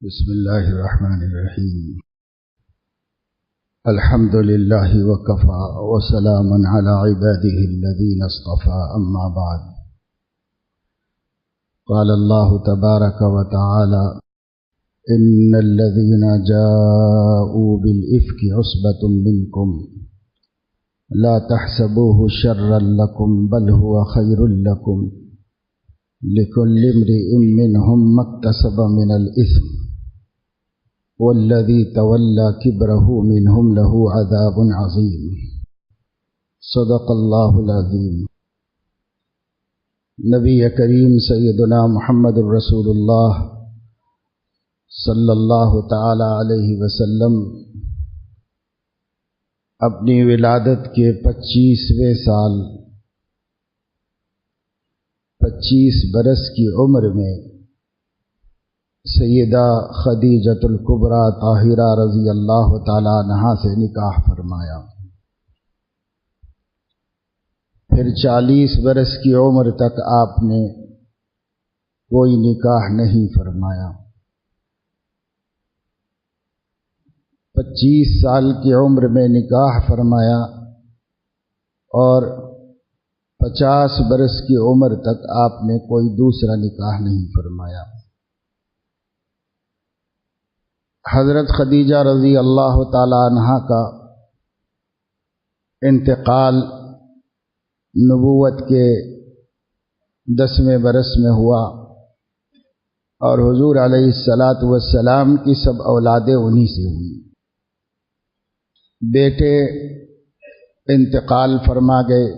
بسم الله الرحمن الرحيم. الحمد لله وكفى وسلام على عباده الذين اصطفى. أما بعد، قال الله تبارك وتعالى: إن الذين جاءوا بالإفك عصبة منكم لا تحسبوه شرا لكم بل هو خير لكم لكل امرئ منهم ما اكتسب من الإثم والذي تولى كبره منهم له عذاب عظيم. صدق اللہ العظیم. نبی کریم سیدنا محمد الرسول اللہ صلی اللہ تعالی علیہ وسلم اپنی ولادت کے 25ویں سال 25 برس کی عمر میں سیدہ خدیجۃ الکبریٰ طاہرہ رضی اللہ تعالی عنہا سے نکاح فرمایا. پھر 40 برس کی عمر تک آپ نے کوئی نکاح نہیں فرمایا. 25 سال کی عمر میں نکاح فرمایا اور 50 برس کی عمر تک آپ نے کوئی دوسرا نکاح نہیں فرمایا. حضرت خدیجہ رضی اللہ تعالی عنہا کا انتقال نبوت کے 10ویں برس میں ہوا اور حضور علیہ السلام کی سب اولادیں انہی سے ہوئی. بیٹے انتقال فرما گئے،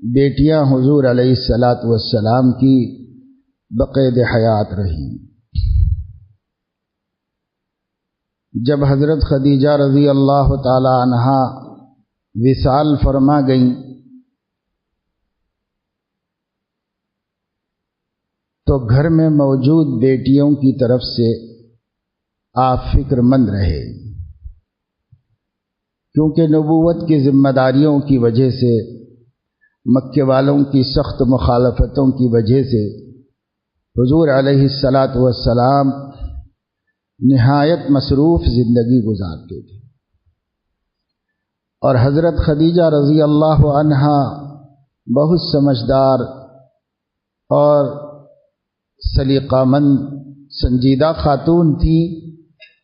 بیٹیاں حضور علیہ السلام کی بقید حیات رہیں. جب حضرت خدیجہ رضی اللہ تعالی عنہا وصال فرما گئیں تو گھر میں موجود بیٹیوں کی طرف سے آپ فکر مند رہے، کیونکہ نبوت کی ذمہ داریوں کی وجہ سے، مکے والوں کی سخت مخالفتوں کی وجہ سے حضور علیہ السلام نہایت مصروف زندگی گزارتے تھے، اور حضرت خدیجہ رضی اللہ عنہا بہت سمجھدار اور سلیقہ مند سنجیدہ خاتون تھی.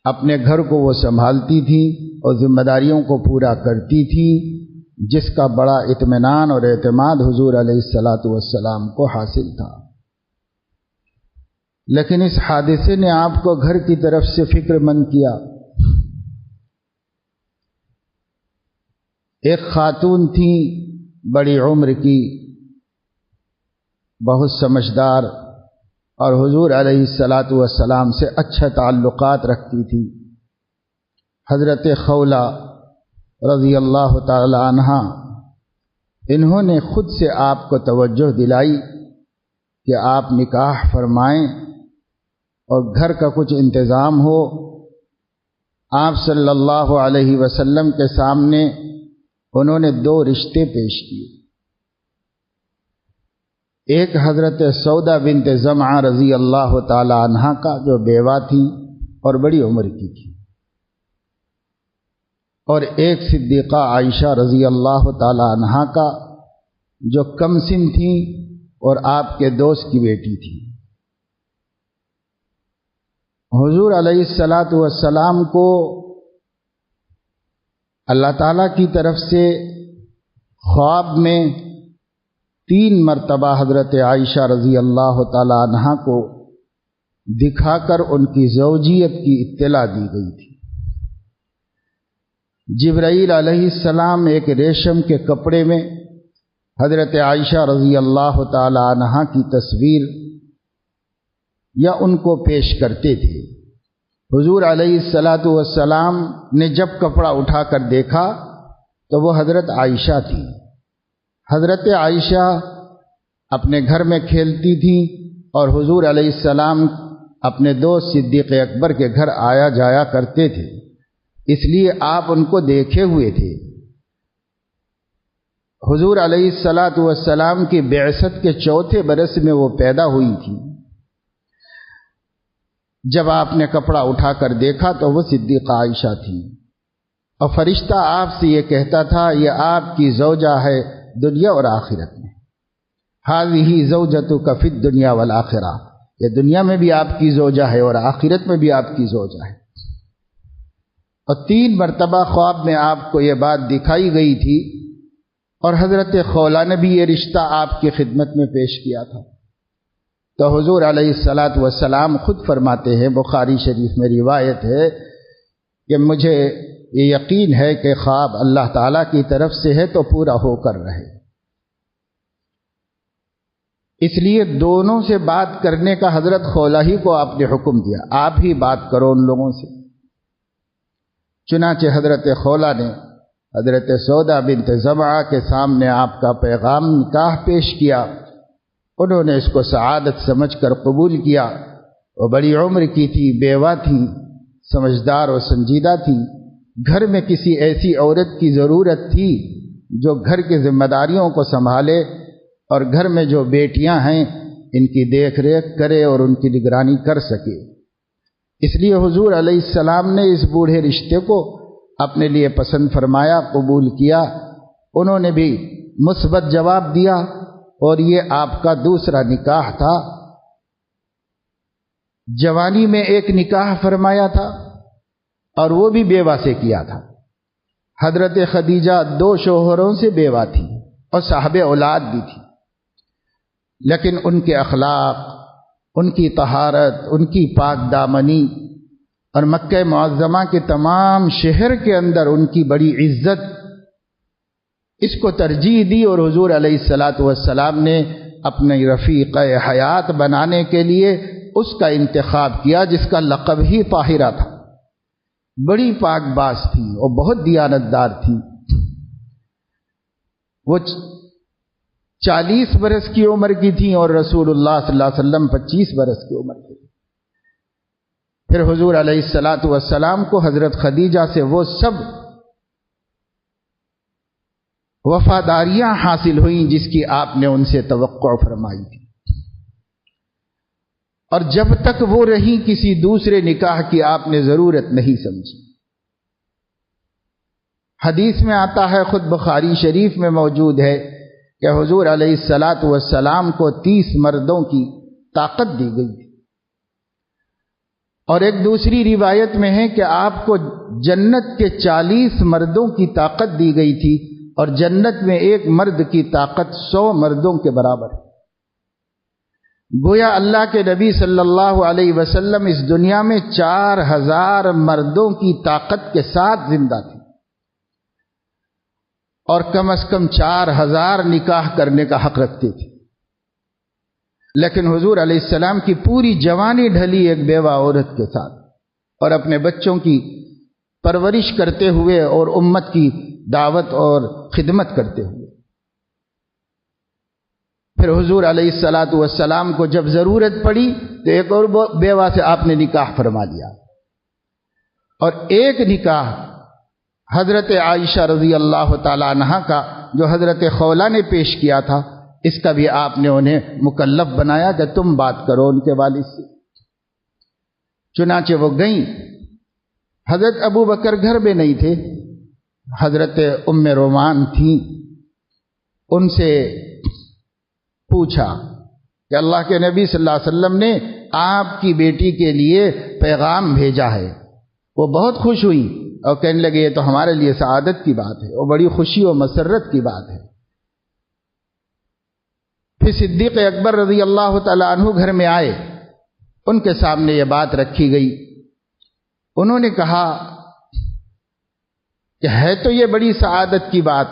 اپنے گھر کو وہ سنبھالتی تھی اور ذمہ داریوں کو پورا کرتی تھی، جس کا بڑا اطمینان اور اعتماد حضور علیہ السلام کو حاصل تھا. لیکن اس حادثے نے آپ کو گھر کی طرف سے فکر مند کیا. ایک خاتون تھی بڑی عمر کی، بہت سمجھدار اور حضور علیہ السلام سے اچھے تعلقات رکھتی تھی. حضرت خولہ رضی اللہ تعالی عنہا انہوں نے خود سے آپ کو توجہ دلائی کہ آپ نکاح فرمائیں اور گھر کا کچھ انتظام ہو. آپ صلی اللہ علیہ وسلم کے سامنے انہوں نے 2 رشتے پیش کیے. ایک حضرت سودا بنت زمعہ رضی اللہ تعالی عنہا کا، جو بیوہ تھی اور بڑی عمر کی تھی، اور ایک صدیقہ عائشہ رضی اللہ تعالی عنہا کا، جو کم سن تھی اور آپ کے دوست کی بیٹی تھی. حضور علیہ السلام کو اللہ تعالیٰ کی طرف سے خواب میں 3 مرتبہ حضرت عائشہ رضی اللہ تعالی عنہا کو دکھا کر ان کی زوجیت کی اطلاع دی گئی تھی. جبرائیل علیہ السلام ایک ریشم کے کپڑے میں حضرت عائشہ رضی اللہ تعالی عنہا کی تصویر یا ان کو پیش کرتے تھے. حضور علیہ السلام نے جب کپڑا اٹھا کر دیکھا تو وہ حضرت عائشہ تھی. حضرت عائشہ اپنے گھر میں کھیلتی تھیں اور حضور علیہ السلام اپنے دوست صدیق اکبر کے گھر آیا جایا کرتے تھے، اس لیے آپ ان کو دیکھے ہوئے تھے. حضور علیہ السلام کی بعثت کے 4تھے برس میں وہ پیدا ہوئی تھی. جب آپ نے کپڑا اٹھا کر دیکھا تو وہ صدیقہ عائشہ تھی، اور فرشتہ آپ سے یہ کہتا تھا یہ آپ کی زوجہ ہے دنیا اور آخرت میں، ھذہ زوجتک فی الدنیا والآخرہ، یہ دنیا میں بھی آپ کی زوجہ ہے اور آخرت میں بھی آپ کی زوجہ ہے۔ اور 3 مرتبہ خواب میں آپ کو یہ بات دکھائی گئی تھی، اور حضرت خولہ نے بھی یہ رشتہ آپ کی خدمت میں پیش کیا تھا۔ تو حضور علیہ الصلاۃ والسلام خود فرماتے ہیں، بخاری شریف میں روایت ہے کہ مجھے یہ یقین ہے کہ خواب اللہ تعالیٰ کی طرف سے ہے تو پورا ہو کر رہے، اس لیے دونوں سے بات کرنے کا حضرت خولہ ہی کو آپ نے حکم دیا، آپ ہی بات کرو ان لوگوں سے۔ چنانچہ حضرت خولہ نے حضرت سودا بنت زمعہ کے سامنے آپ کا پیغام نکاح پیش کیا، انہوں نے اس کو سعادت سمجھ کر قبول کیا۔ وہ بڑی عمر کی تھی، بیوہ تھی، سمجھدار اور سنجیدہ تھی، گھر میں کسی ایسی عورت کی ضرورت تھی جو گھر کی ذمہ داریوں کو سنبھالے، اور گھر میں جو بیٹیاں ہیں ان کی دیکھ ریکھ کرے اور ان کی نگرانی کر سکے۔ اس لیے حضور علیہ السلام نے اس بوڑھے رشتے کو اپنے لیے پسند فرمایا، قبول کیا۔ انہوں نے بھی مثبت جواب دیا، اور یہ آپ کا دوسرا نکاح تھا۔ جوانی میں ایک نکاح فرمایا تھا اور وہ بھی بیوہ سے کیا تھا۔ حضرت خدیجہ 2 شوہروں سے بیوہ تھی اور صاحب اولاد بھی تھی، لیکن ان کے اخلاق، ان کی طہارت، ان کی پاک دامنی اور مکہ معظمہ کے تمام شہر کے اندر ان کی بڑی عزت، اس کو ترجیح دی، اور حضور علیہ الصلاۃ والسلام نے اپنی رفیق حیات بنانے کے لیے اس کا انتخاب کیا، جس کا لقب ہی طاہرہ تھا۔ بڑی پاک باز تھی اور بہت دیانتدار تھی۔ وہ 40 برس کی عمر کی تھی اور رسول اللہ صلی اللہ علیہ وسلم 25 برس کی عمر کی تھی۔ پھر حضور علیہ الصلاۃ والسلام کو حضرت خدیجہ سے وہ سب وفاداریاں حاصل ہوئیں جس کی آپ نے ان سے توقع فرمائی تھی، اور جب تک وہ رہیں کسی دوسرے نکاح کی آپ نے ضرورت نہیں سمجھی۔ حدیث میں آتا ہے، خود بخاری شریف میں موجود ہے کہ حضور علیہ الصلاۃ والسلام کو 30 مردوں کی طاقت دی گئی تھی، اور ایک دوسری روایت میں ہے کہ آپ کو جنت کے 40 مردوں کی طاقت دی گئی تھی، اور جنت میں ایک مرد کی طاقت 100 مردوں کے برابر ہے۔ گویا اللہ کے نبی صلی اللہ علیہ وسلم اس دنیا میں 4000 مردوں کی طاقت کے ساتھ زندہ تھے، اور کم از کم 4000 نکاح کرنے کا حق رکھتے تھے۔ لیکن حضور علیہ السلام کی پوری جوانی ڈھلی ایک بیوہ عورت کے ساتھ، اور اپنے بچوں کی پرورش کرتے ہوئے اور امت کی دعوت اور خدمت کرتے ہوئے۔ پھر حضور علیہ الصلاۃ والسلام کو جب ضرورت پڑی تو ایک اور بیوہ سے آپ نے نکاح فرما لیا، اور ایک نکاح حضرت عائشہ رضی اللہ تعالی عنہا کا جو حضرت خولہ نے پیش کیا تھا، اس کا بھی آپ نے انہیں مکلف بنایا کہ تم بات کرو ان کے والد سے۔ چنانچہ وہ گئیں۔ حضرت ابو بکر گھر میں نہیں تھے، حضرت ام رومان تھیں۔ ان سے پوچھا کہ اللہ کے نبی صلی اللہ علیہ وسلم نے آپ کی بیٹی کے لیے پیغام بھیجا ہے۔ وہ بہت خوش ہوئی اور کہنے لگے یہ تو ہمارے لیے سعادت کی بات ہے اور بڑی خوشی و مسرت کی بات ہے۔ پھر صدیق اکبر رضی اللہ تعالی عنہ گھر میں آئے، ان کے سامنے یہ بات رکھی گئی۔ انہوں نے کہا کہ ہے تو یہ بڑی سعادت کی بات،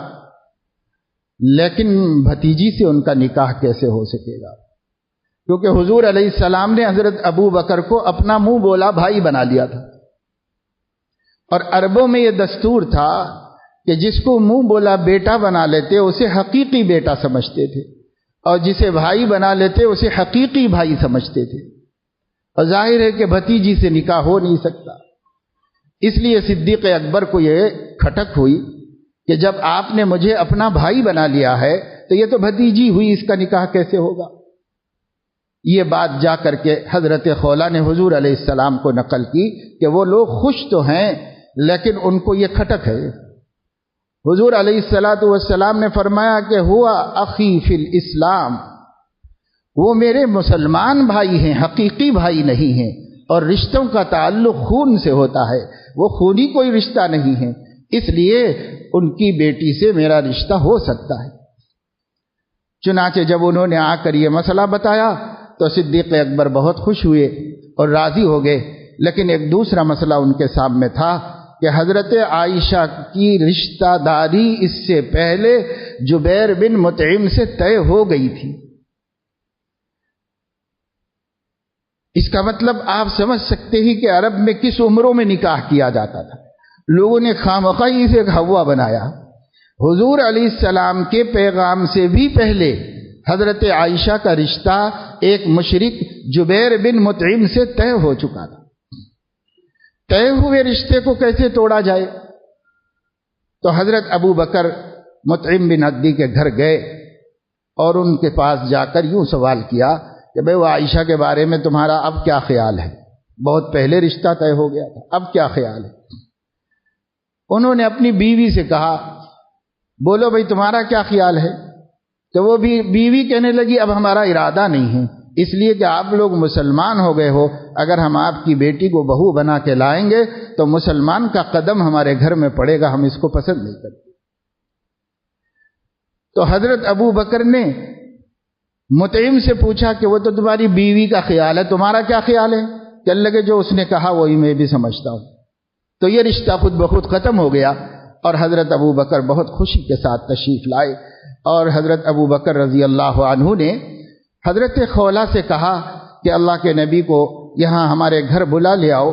لیکن بھتیجی سے ان کا نکاح کیسے ہو سکے گا؟ کیونکہ حضور علیہ السلام نے حضرت ابو بکر کو اپنا منہ بولا بھائی بنا لیا تھا، اور عربوں میں یہ دستور تھا کہ جس کو منہ بولا بیٹا بنا لیتے اسے حقیقی بیٹا سمجھتے تھے، اور جسے بھائی بنا لیتے اسے حقیقی بھائی سمجھتے تھے، اور ظاہر ہے کہ بھتیجی سے نکاح ہو نہیں سکتا۔ اس لیے صدیق اکبر کو یہ کھٹک ہوئی کہ جب آپ نے مجھے اپنا بھائی بنا لیا ہے تو یہ تو بھتیجی ہوئی، اس کا نکاح کیسے ہوگا؟ یہ بات جا کر کے حضرت خولہ نے حضور علیہ السلام کو نقل کی کہ وہ لوگ خوش تو ہیں لیکن ان کو یہ کھٹک ہے۔ حضور علیہ السلام نے فرمایا کہ ہوا اخی فی الاسلام، وہ میرے مسلمان بھائی ہیں، حقیقی بھائی نہیں ہیں، اور رشتوں کا تعلق خون سے ہوتا ہے، وہ خونی کوئی رشتہ نہیں ہے، اس لیے ان کی بیٹی سے میرا رشتہ ہو سکتا ہے۔ چنانچہ جب انہوں نے آ کر یہ مسئلہ بتایا تو صدیق اکبر بہت خوش ہوئے اور راضی ہو گئے، لیکن ایک دوسرا مسئلہ ان کے سامنے تھا کہ حضرت عائشہ کی رشتہ داری اس سے پہلے جبیر بن مطعم سے طے ہو گئی تھی۔ اس کا مطلب آپ سمجھ سکتے ہیں کہ عرب میں کس عمروں میں نکاح کیا جاتا تھا۔ لوگوں نے خامخواہ اسے ایک ہوا بنایا۔ حضور علیہ السلام کے پیغام سے بھی پہلے حضرت عائشہ کا رشتہ ایک مشرک جبیر بن مطعم سے طے ہو چکا تھا۔ طے ہوئے رشتے کو کیسے توڑا جائے؟ تو حضرت ابو بکر مطعم بن عدی کے گھر گئے اور ان کے پاس جا کر یوں سوال کیا کہ بھئی وہ عائشہ کے بارے میں تمہارا اب کیا خیال ہے؟ بہت پہلے رشتہ طے ہو گیا تھا، اب کیا خیال ہے؟ انہوں نے اپنی بیوی سے کہا، بولو بھئی تمہارا کیا خیال ہے؟ تو وہ بھی بیوی کہنے لگی اب ہمارا ارادہ نہیں ہے، اس لیے کہ آپ لوگ مسلمان ہو گئے ہو، اگر ہم آپ کی بیٹی کو بہو بنا کے لائیں گے تو مسلمان کا قدم ہمارے گھر میں پڑے گا، ہم اس کو پسند نہیں کرتے۔ تو حضرت ابو بکر نے مطعم سے پوچھا کہ وہ تو تمہاری بیوی کا خیال ہے، تمہارا کیا خیال ہے؟ کہ لگے جو اس نے کہا وہی میں بھی سمجھتا ہوں۔ تو یہ رشتہ خود بخود ختم ہو گیا اور حضرت ابو بکر بہت خوشی کے ساتھ تشریف لائے، اور حضرت ابو بکر رضی اللہ عنہ نے حضرت خولہ سے کہا کہ اللہ کے نبی کو یہاں ہمارے گھر بلا لے آؤ،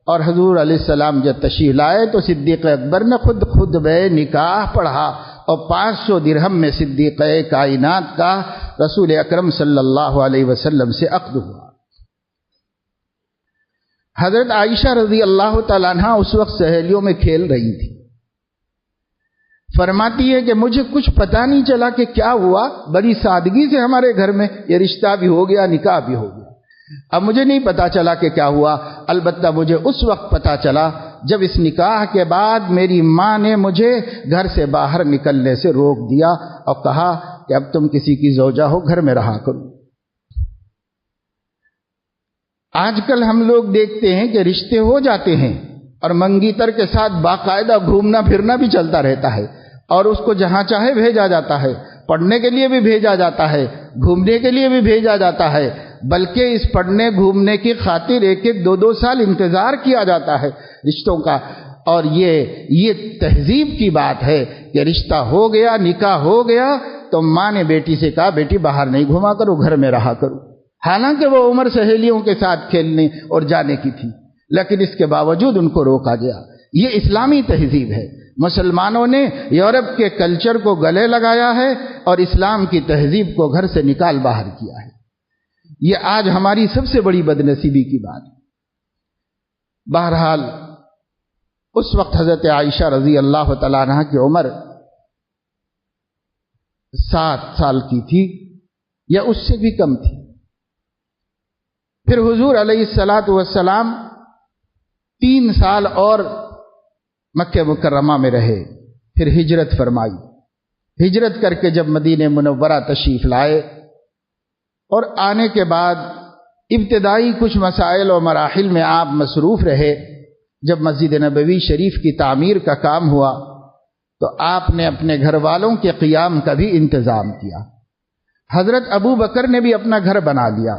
اور حضور علیہ السلام جب تشریف لائے تو صدیق اکبر نے خود خطبہ نکاح پڑھا اور 500 درہم میں صدیق کائنات کا رسول اکرم صلی اللہ علیہ وسلم سے عقد ہوا۔ حضرت عائشہ رضی اللہ تعالیٰ عنہ اس وقت سہیلیوں میں کھیل رہی تھی، فرماتی ہے کہ مجھے کچھ پتہ نہیں چلا کہ کیا ہوا، بڑی سادگی سے ہمارے گھر میں یہ رشتہ بھی ہو گیا، نکاح بھی ہو گیا۔ اب مجھے نہیں پتا چلا کہ کیا ہوا، البتہ مجھے اس وقت پتا چلا جب اس نکاح کے بعد میری ماں نے مجھے گھر سے باہر نکلنے سے روک دیا اور کہا کہ اب تم کسی کی زوجہ ہو، گھر میں رہا کرو۔ آج کل ہم لوگ دیکھتے ہیں کہ رشتے ہو جاتے ہیں اور منگیتر کے ساتھ باقاعدہ گھومنا پھرنا بھی چلتا رہتا ہے، اور اس کو جہاں چاہے بھیجا جاتا ہے، پڑھنے کے لیے بھی بھیجا جاتا ہے، گھومنے کے لیے بھی بھیجا جاتا ہے، بلکہ اس پڑھنے گھومنے کی خاطر 1-2 سال انتظار کیا جاتا ہے رشتوں کا۔ اور یہ تہذیب کی بات ہے کہ رشتہ ہو گیا، نکاح ہو گیا تو ماں نے بیٹی سے کہا بیٹی باہر نہیں گھوما کرو، گھر میں رہا کرو، حالانکہ وہ عمر سہیلیوں کے ساتھ کھیلنے اور جانے کی تھی، لیکن اس کے باوجود ان کو روکا گیا۔ یہ اسلامی تہذیب ہے۔ مسلمانوں نے یورپ کے کلچر کو گلے لگایا ہے اور اسلام کی تہذیب کو گھر سے نکال باہر کیا ہے۔ یہ آج ہماری سب سے بڑی بدنصیبی کی بات ہے۔ بہرحال اس وقت حضرت عائشہ رضی اللہ تعالیٰ عنہ کی عمر 7 سال کی تھی یا اس سے بھی کم تھی۔ پھر حضور علیہ السلام 3 سال اور مکہ مکرمہ میں رہے، پھر ہجرت فرمائی۔ ہجرت کر کے جب مدینہ منورہ تشریف لائے اور آنے کے بعد ابتدائی کچھ مسائل و مراحل میں آپ مصروف رہے۔ جب مسجد نبوی شریف کی تعمیر کا کام ہوا تو آپ نے اپنے گھر والوں کے قیام کا بھی انتظام کیا۔ حضرت ابو بکر نے بھی اپنا گھر بنا لیا۔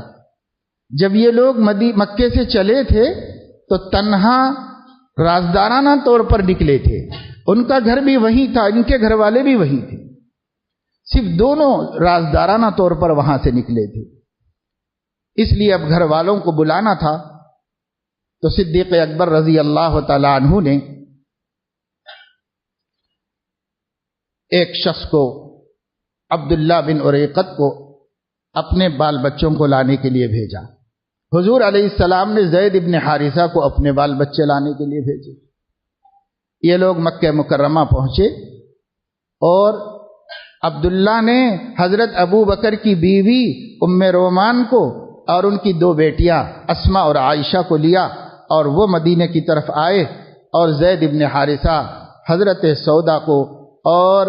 جب یہ لوگ مکے سے چلے تھے تو تنہا رازدارانہ طور پر نکلے تھے، ان کا گھر بھی وہیں تھا، ان کے گھر والے بھی وہیں تھے، صرف دونوں رازدارانہ طور پر وہاں سے نکلے تھے۔ اس لیے اب گھر والوں کو بلانا تھا تو صدیق اکبر رضی اللہ تعالی عنہ نے ایک شخص کو، عبداللہ بن اریقت کو، اپنے بال بچوں کو لانے کے لیے بھیجا۔ حضور علیہ السلام نے زید بن حارثہ کو اپنے بال بچے لانے کے لیے بھیجے۔ یہ لوگ مکہ مکرمہ پہنچے اور عبداللہ نے حضرت ابو بکر کی بیوی ام رومان کو اور ان کی 2 بیٹیاں اسما اور عائشہ کو لیا اور وہ مدینے کی طرف آئے، اور زید ابن حارثہ حضرت سودا کو اور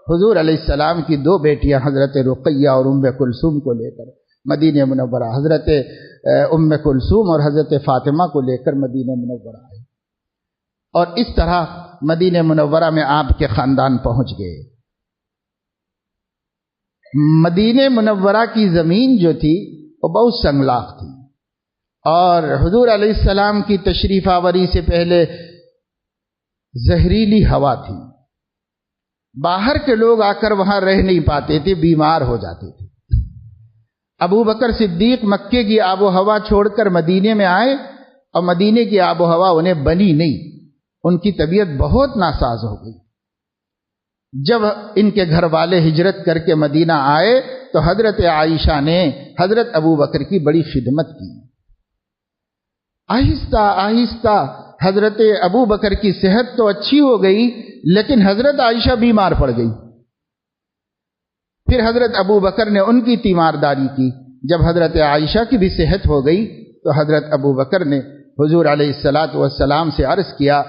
حضور علیہ السلام کی 2 بیٹیاں حضرت رقیہ اور ام کلثوم کو لے کر مدینہ منورہ، حضرت ام کلثوم اور حضرت فاطمہ کو لے کر مدینہ منورہ آئے، اور اس طرح مدینہ منورہ میں آپ کے خاندان پہنچ گئے۔ مدینہ منورہ کی زمین جو تھی وہ بہت سنگلاخ تھی، اور حضور علیہ السلام کی تشریف آوری سے پہلے زہریلی ہوا تھی، باہر کے لوگ آ کر وہاں رہ نہیں پاتے تھے، بیمار ہو جاتے تھے۔ ابو بکر صدیق مکے کی آب و ہوا چھوڑ کر مدینے میں آئے، اور مدینے کی آب و ہوا انہیں بنی نہیں، ان کی طبیعت بہت ناساز ہو گئی۔ جب ان کے گھر والے ہجرت کر کے مدینہ آئے تو حضرت عائشہ نے حضرت ابو بکر کی بڑی خدمت کی۔ آہستہ آہستہ حضرت ابو بکر کی صحت تو اچھی ہو گئی، لیکن حضرت عائشہ بیمار پڑ گئی۔ پھر حضرت ابو بکر نے ان کی تیمارداری کی۔ جب حضرت عائشہ کی بھی صحت ہو گئی تو حضرت ابو بکر نے حضور علیہ الصلاۃ والسلام سے عرض کیا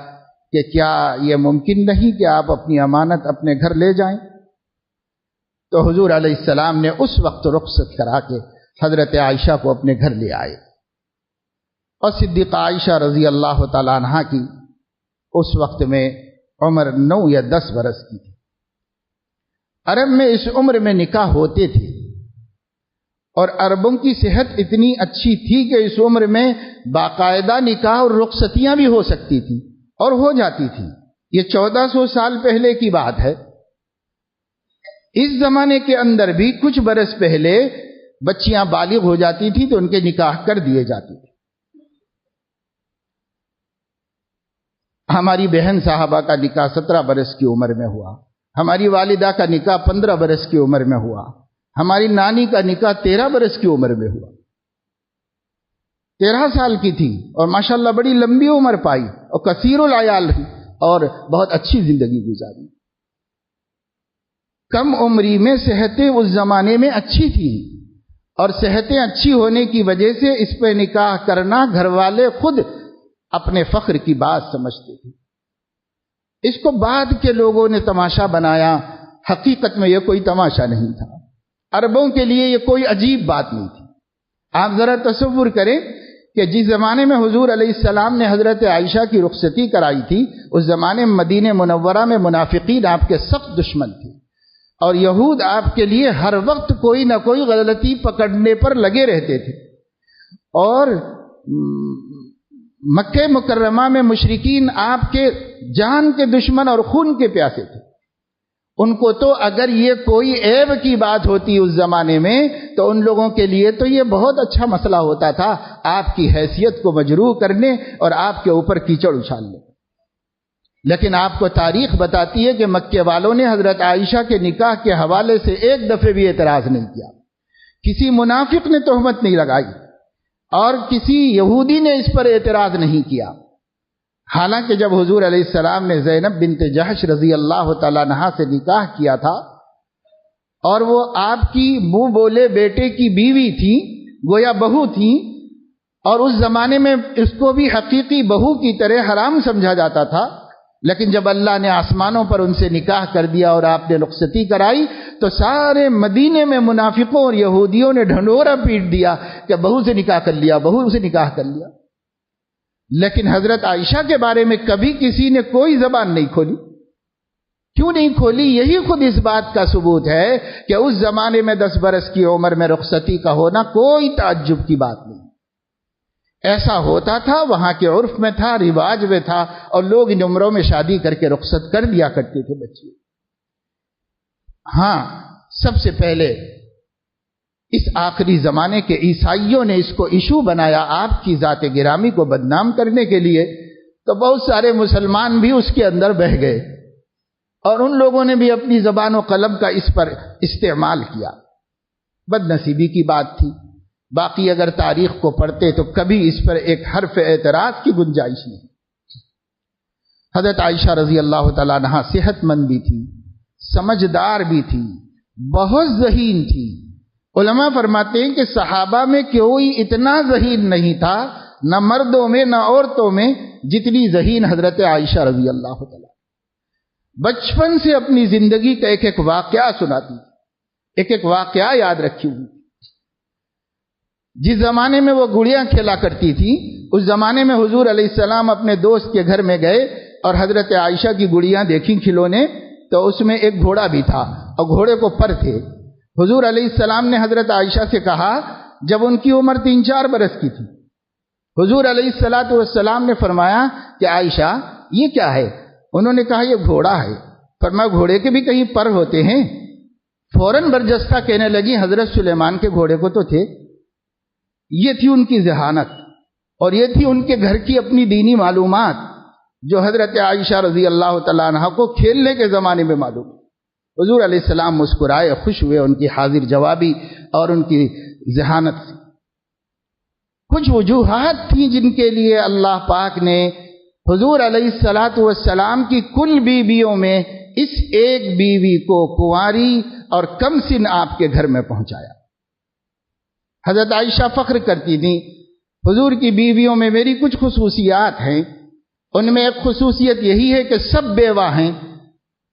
کہ کیا یہ ممکن نہیں کہ آپ اپنی امانت اپنے گھر لے جائیں؟ تو حضور علیہ السلام نے اس وقت رخصت کرا کے حضرت عائشہ کو اپنے گھر لے آئے، اور صدیقہ عائشہ رضی اللہ تعالیٰ عنہا کی اس وقت میں عمر 9 یا 10 برس کی تھی۔ عرب میں اس عمر میں نکاح ہوتے تھے، اور عربوں کی صحت اتنی اچھی تھی کہ اس عمر میں باقاعدہ نکاح اور رخصتیاں بھی ہو سکتی تھیں اور ہو جاتی تھی۔ یہ 1400 سال پہلے کی بات ہے۔ اس زمانے کے اندر بھی کچھ برس پہلے بچیاں بالغ ہو جاتی تھی تو ان کے نکاح کر دیے جاتے تھے۔ ہماری بہن صاحبہ کا نکاح 17 برس کی عمر میں ہوا، ہماری والدہ کا نکاح 15 برس کی عمر میں ہوا، ہماری نانی کا نکاح 13 برس کی عمر میں ہوا۔ 13 سال کی تھی اور ماشاءاللہ بڑی لمبی عمر پائی اور کثیر العیال رہی اور بہت اچھی زندگی گزاری۔ کم عمری میں صحتیں اس زمانے میں اچھی تھیں، اور صحتیں اچھی ہونے کی وجہ سے اس پہ نکاح کرنا گھر والے خود اپنے فخر کی بات سمجھتے تھے۔ اس کو بعد کے لوگوں نے تماشا بنایا، حقیقت میں یہ کوئی تماشا نہیں تھا، عربوں کے لیے یہ کوئی عجیب بات نہیں تھی۔ آپ ذرا تصور کریں کہ جس زمانے میں حضور علیہ السلام نے حضرت عائشہ کی رخصتی کرائی تھی، اس زمانے میں مدینہ منورہ میں منافقین آپ کے سخت دشمن تھے، اور یہود آپ کے لیے ہر وقت کوئی نہ کوئی غلطی پکڑنے پر لگے رہتے تھے، اور مکہ مکرمہ میں مشرکین آپ کے جان کے دشمن اور خون کے پیاسے تھے۔ ان کو تو اگر یہ کوئی عیب کی بات ہوتی اس زمانے میں تو ان لوگوں کے لیے تو یہ بہت اچھا مسئلہ ہوتا تھا، آپ کی حیثیت کو مجروح کرنے اور آپ کے اوپر کیچڑ اچھالنے۔ لیکن آپ کو تاریخ بتاتی ہے کہ مکے والوں نے حضرت عائشہ کے نکاح کے حوالے سے ایک دفعہ بھی اعتراض نہیں کیا، کسی منافق نے تہمت نہیں لگائی، اور کسی یہودی نے اس پر اعتراض نہیں کیا۔ حالانکہ جب حضور علیہ السلام نے زینب بنت جحش رضی اللہ تعالیٰ عنہا سے نکاح کیا تھا، اور وہ آپ کی منہ بولے بیٹے کی بیوی تھی، گویا بہو تھی، اور اس زمانے میں اس کو بھی حقیقی بہو کی طرح حرام سمجھا جاتا تھا، لیکن جب اللہ نے آسمانوں پر ان سے نکاح کر دیا اور آپ نے رخصتی کرائی تو سارے مدینے میں منافقوں اور یہودیوں نے ڈھنڈورا پیٹ دیا کہ بہو سے نکاح کر لیا، بہو سے نکاح کر لیا۔ لیکن حضرت عائشہ کے بارے میں کبھی کسی نے کوئی زبان نہیں کھولی۔ کیوں نہیں کھولی؟ یہی خود اس بات کا ثبوت ہے کہ اس زمانے میں 10 برس کی عمر میں رخصتی کا ہونا کوئی تعجب کی بات نہیں، ایسا ہوتا تھا، وہاں کے عرف میں تھا، رواج میں تھا، اور لوگ ان عمروں میں شادی کر کے رخصت کر دیا کرتے تھے بچے۔ ہاں، سب سے پہلے اس آخری زمانے کے عیسائیوں نے اس کو ایشو بنایا آپ کی ذات گرامی کو بدنام کرنے کے لیے، تو بہت سارے مسلمان بھی اس کے اندر بہہ گئے، اور ان لوگوں نے بھی اپنی زبان و قلم کا اس پر استعمال کیا۔ بد نصیبی کی بات تھی، باقی اگر تاریخ کو پڑھتے تو کبھی اس پر ایک حرف اعتراض کی گنجائش نہیں۔ حضرت عائشہ رضی اللہ تعالیٰ عنہا صحت مند بھی تھی، سمجھدار بھی تھی، بہت ذہین تھی، علماء فرماتے ہیں کہ صحابہ میں کوئی اتنا ذہین نہیں تھا، نہ مردوں میں نہ عورتوں میں، جتنی ذہین حضرت عائشہ رضی اللہ تعالی۔ بچپن سے اپنی زندگی کا ایک ایک واقعہ سناتی، ایک ایک واقعہ یاد رکھی ہوئی۔ جس زمانے میں وہ گڑیاں کھیلا کرتی تھی، اس زمانے میں حضور علیہ السلام اپنے دوست کے گھر میں گئے اور حضرت عائشہ کی گڑیاں دیکھیں کھلونے، تو اس میں ایک گھوڑا بھی تھا اور گھوڑے کو پر تھے۔ حضور علیہ السلام نے حضرت عائشہ سے کہا، جب ان کی عمر 3-4 برس کی تھی، حضور علیہ السلام نے فرمایا کہ عائشہ یہ کیا ہے؟ انہوں نے کہا یہ گھوڑا ہے۔ فرمایا گھوڑے کے بھی کہیں پر ہوتے ہیں؟ فوراً برجستہ کہنے لگی حضرت سلیمان کے گھوڑے کو تو تھے۔ یہ تھی ان کی ذہانت اور یہ تھی ان کے گھر کی اپنی دینی معلومات، جو حضرت عائشہ رضی اللہ تعالیٰ عنہ کو کھیلنے کے زمانے میں معلوم۔ حضور علیہ السلام مسکرائے، خوش ہوئے ان کی حاضر جوابی اور ان کی ذہانت سے۔ کچھ وجوہات تھیں جن کے لیے اللہ پاک نے حضور علیہ السلام کی کل بیویوں میں اس ایک بیوی کو کنواری اور کم سن آپ کے گھر میں پہنچایا۔ حضرت عائشہ فخر کرتی تھیں، حضور کی بیویوں میں میری کچھ خصوصیات ہیں، ان میں ایک خصوصیت یہی ہے کہ سب بیوہ ہیں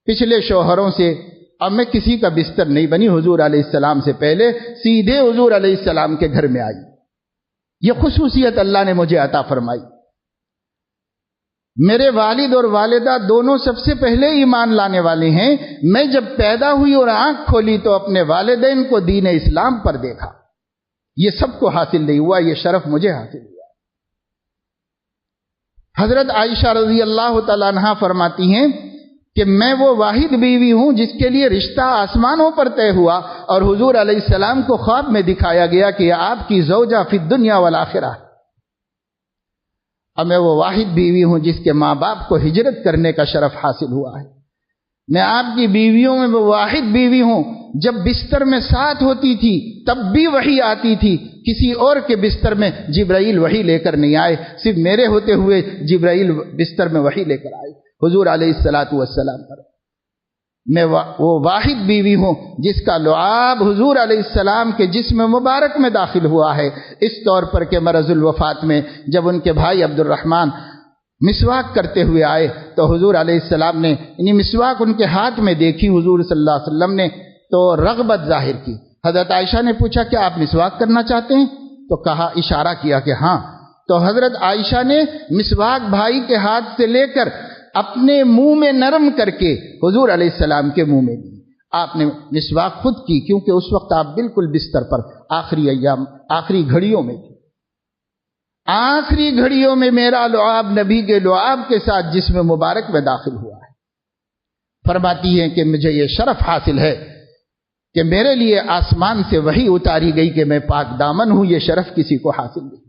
پچھلے شوہروں سے، اب میں کسی کا بستر نہیں بنی، حضور علیہ السلام سے پہلے سیدھے حضور علیہ السلام کے گھر میں آئی۔ یہ خصوصیت اللہ نے مجھے عطا فرمائی۔ میرے والد اور والدہ دونوں سب سے پہلے ایمان لانے والے ہیں۔ میں جب پیدا ہوئی اور آنکھ کھولی تو اپنے والدین کو دین اسلام پر دیکھا۔ یہ سب کو حاصل نہیں ہوا، یہ شرف مجھے حاصل ہوا۔ حضرت عائشہ رضی اللہ تعالیٰ عنہا فرماتی ہیں کہ میں وہ واحد بیوی ہوں جس کے لیے رشتہ آسمانوں پر طے ہوا اور حضور علیہ السلام کو خواب میں دکھایا گیا کہ یہ آپ کی زوجہ فی الدنیا والآخرہ۔ اب میں وہ واحد بیوی ہوں جس کے ماں باپ کو ہجرت کرنے کا شرف حاصل ہوا ہے۔ میں آپ کی بیویوں میں وہ واحد بیوی ہوں، جب بستر میں ساتھ ہوتی تھی تب بھی وحی آتی تھی، کسی اور کے بستر میں جبرائیل وحی لے کر نہیں آئے، صرف میرے ہوتے ہوئے جبرائیل بستر میں وحی لے کر آئے حضور علیہ السلام پر۔ میں وہ واحد بیوی ہوں جس کا لعاب حضور علیہ السلام کے جسم مبارک میں داخل ہوا ہے، اس طور پر کہ مرض الوفات میں جب ان کے بھائی عبد الرحمن مسواک کرتے ہوئے آئے تو حضور علیہ السلام نے مسواک ان کے ہاتھ میں دیکھی، حضور صلی اللہ علیہ وسلم نے تو رغبت ظاہر کی۔ حضرت عائشہ نے پوچھا کہ آپ مسواک کرنا چاہتے ہیں؟ تو کہا، اشارہ کیا کہ ہاں۔ تو حضرت عائشہ نے مسواک بھائی کے ہاتھ سے لے کر اپنے منہ میں نرم کر کے حضور علیہ السلام کے منہ میں دی۔ آپ نے مسواک خود کی، کیونکہ اس وقت آپ بالکل بستر پر آخری گھڑیوں میں تھے۔ آخری گھڑیوں میں میرا لعاب نبی کے لعاب کے ساتھ جسم مبارک میں داخل ہوا ہے۔ فرماتی ہیں کہ مجھے یہ شرف حاصل ہے کہ میرے لیے آسمان سے وحی اتاری گئی کہ میں پاک دامن ہوں، یہ شرف کسی کو حاصل نہیں۔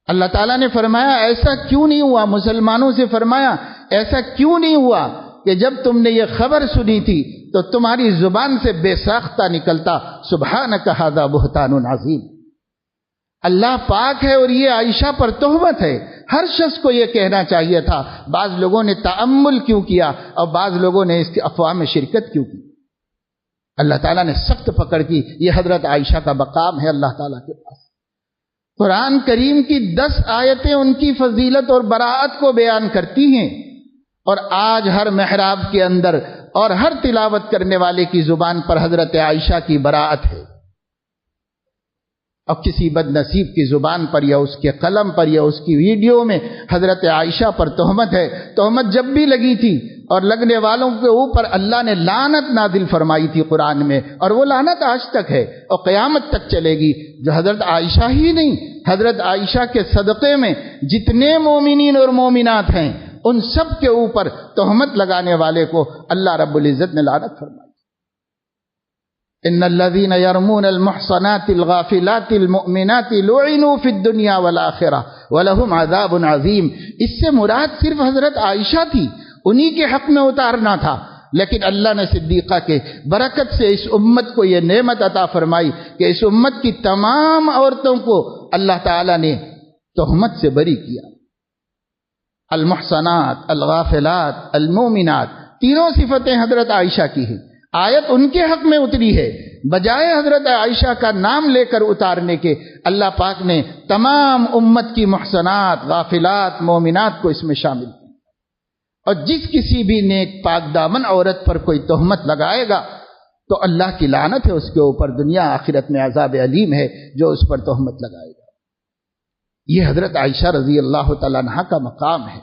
اللہ تعالیٰ نے فرمایا ایسا کیوں نہیں ہوا؟ مسلمانوں سے فرمایا ایسا کیوں نہیں ہوا کہ جب تم نے یہ خبر سنی تھی تو تمہاری زبان سے بے ساختہ نکلتا سبحانک ھذا بہتان عظیم۔ اللہ پاک ہے اور یہ عائشہ پر تہمت ہے۔ ہر شخص کو یہ کہنا چاہیے تھا۔ بعض لوگوں نے تأمل کیوں کیا اور بعض لوگوں نے اس کی افواہ میں شرکت کیوں کی؟ اللہ تعالیٰ نے سخت پکڑ کی۔ یہ حضرت عائشہ کا مقام ہے اللہ تعالیٰ کے پاس۔ قرآن کریم کی 10 آیتیں ان کی فضیلت اور براءت کو بیان کرتی ہیں، اور آج ہر محراب کے اندر اور ہر تلاوت کرنے والے کی زبان پر حضرت عائشہ کی براءت ہے، اور کسی بد نصیب کی زبان پر یا اس کے قلم پر یا اس کی ویڈیو میں حضرت عائشہ پر تہمت ہے۔ تہمت جب بھی لگی تھی اور لگنے والوں کے اوپر اللہ نے لعنت نازل فرمائی تھی قرآن میں، اور وہ لعنت آج تک ہے اور قیامت تک چلے گی۔ جو حضرت عائشہ ہی نہیں، حضرت عائشہ کے صدقے میں جتنے مومنین اور مومنات ہیں ان سب کے اوپر تہمت لگانے والے کو اللہ رب العزت نے لعنت فرمائی۔ ان الذين يرمون المحصنات الغافلات المؤمنات لعنوا في الدنيا والآخرة ولهم عذاب عظيم۔ اس سے مراد صرف حضرت عائشہ تھی، انہی کے حق میں اتارنا تھا، لیکن اللہ نے صدیقہ کے برکت سے اس امت کو یہ نعمت عطا فرمائی کہ اس امت کی تمام عورتوں کو اللہ تعالی نے تہمت سے بری کیا۔ المحصنات، الغافلات، المؤمنات، تینوں صفتیں حضرت عائشہ کی ہیں۔ آیت ان کے حق میں اتری ہے، بجائے حضرت عائشہ کا نام لے کر اتارنے کے، اللہ پاک نے تمام امت کی محسنات، غافلات، مومنات کو اس میں شامل کیا۔ اور جس کسی بھی نیک پاک دامن عورت پر کوئی تہمت لگائے گا تو اللہ کی لعنت ہے اس کے اوپر، دنیا آخرت میں عذاب علیم ہے جو اس پر تہمت لگائے گا۔ یہ حضرت عائشہ رضی اللہ تعالیٰ عنہا کا مقام ہے۔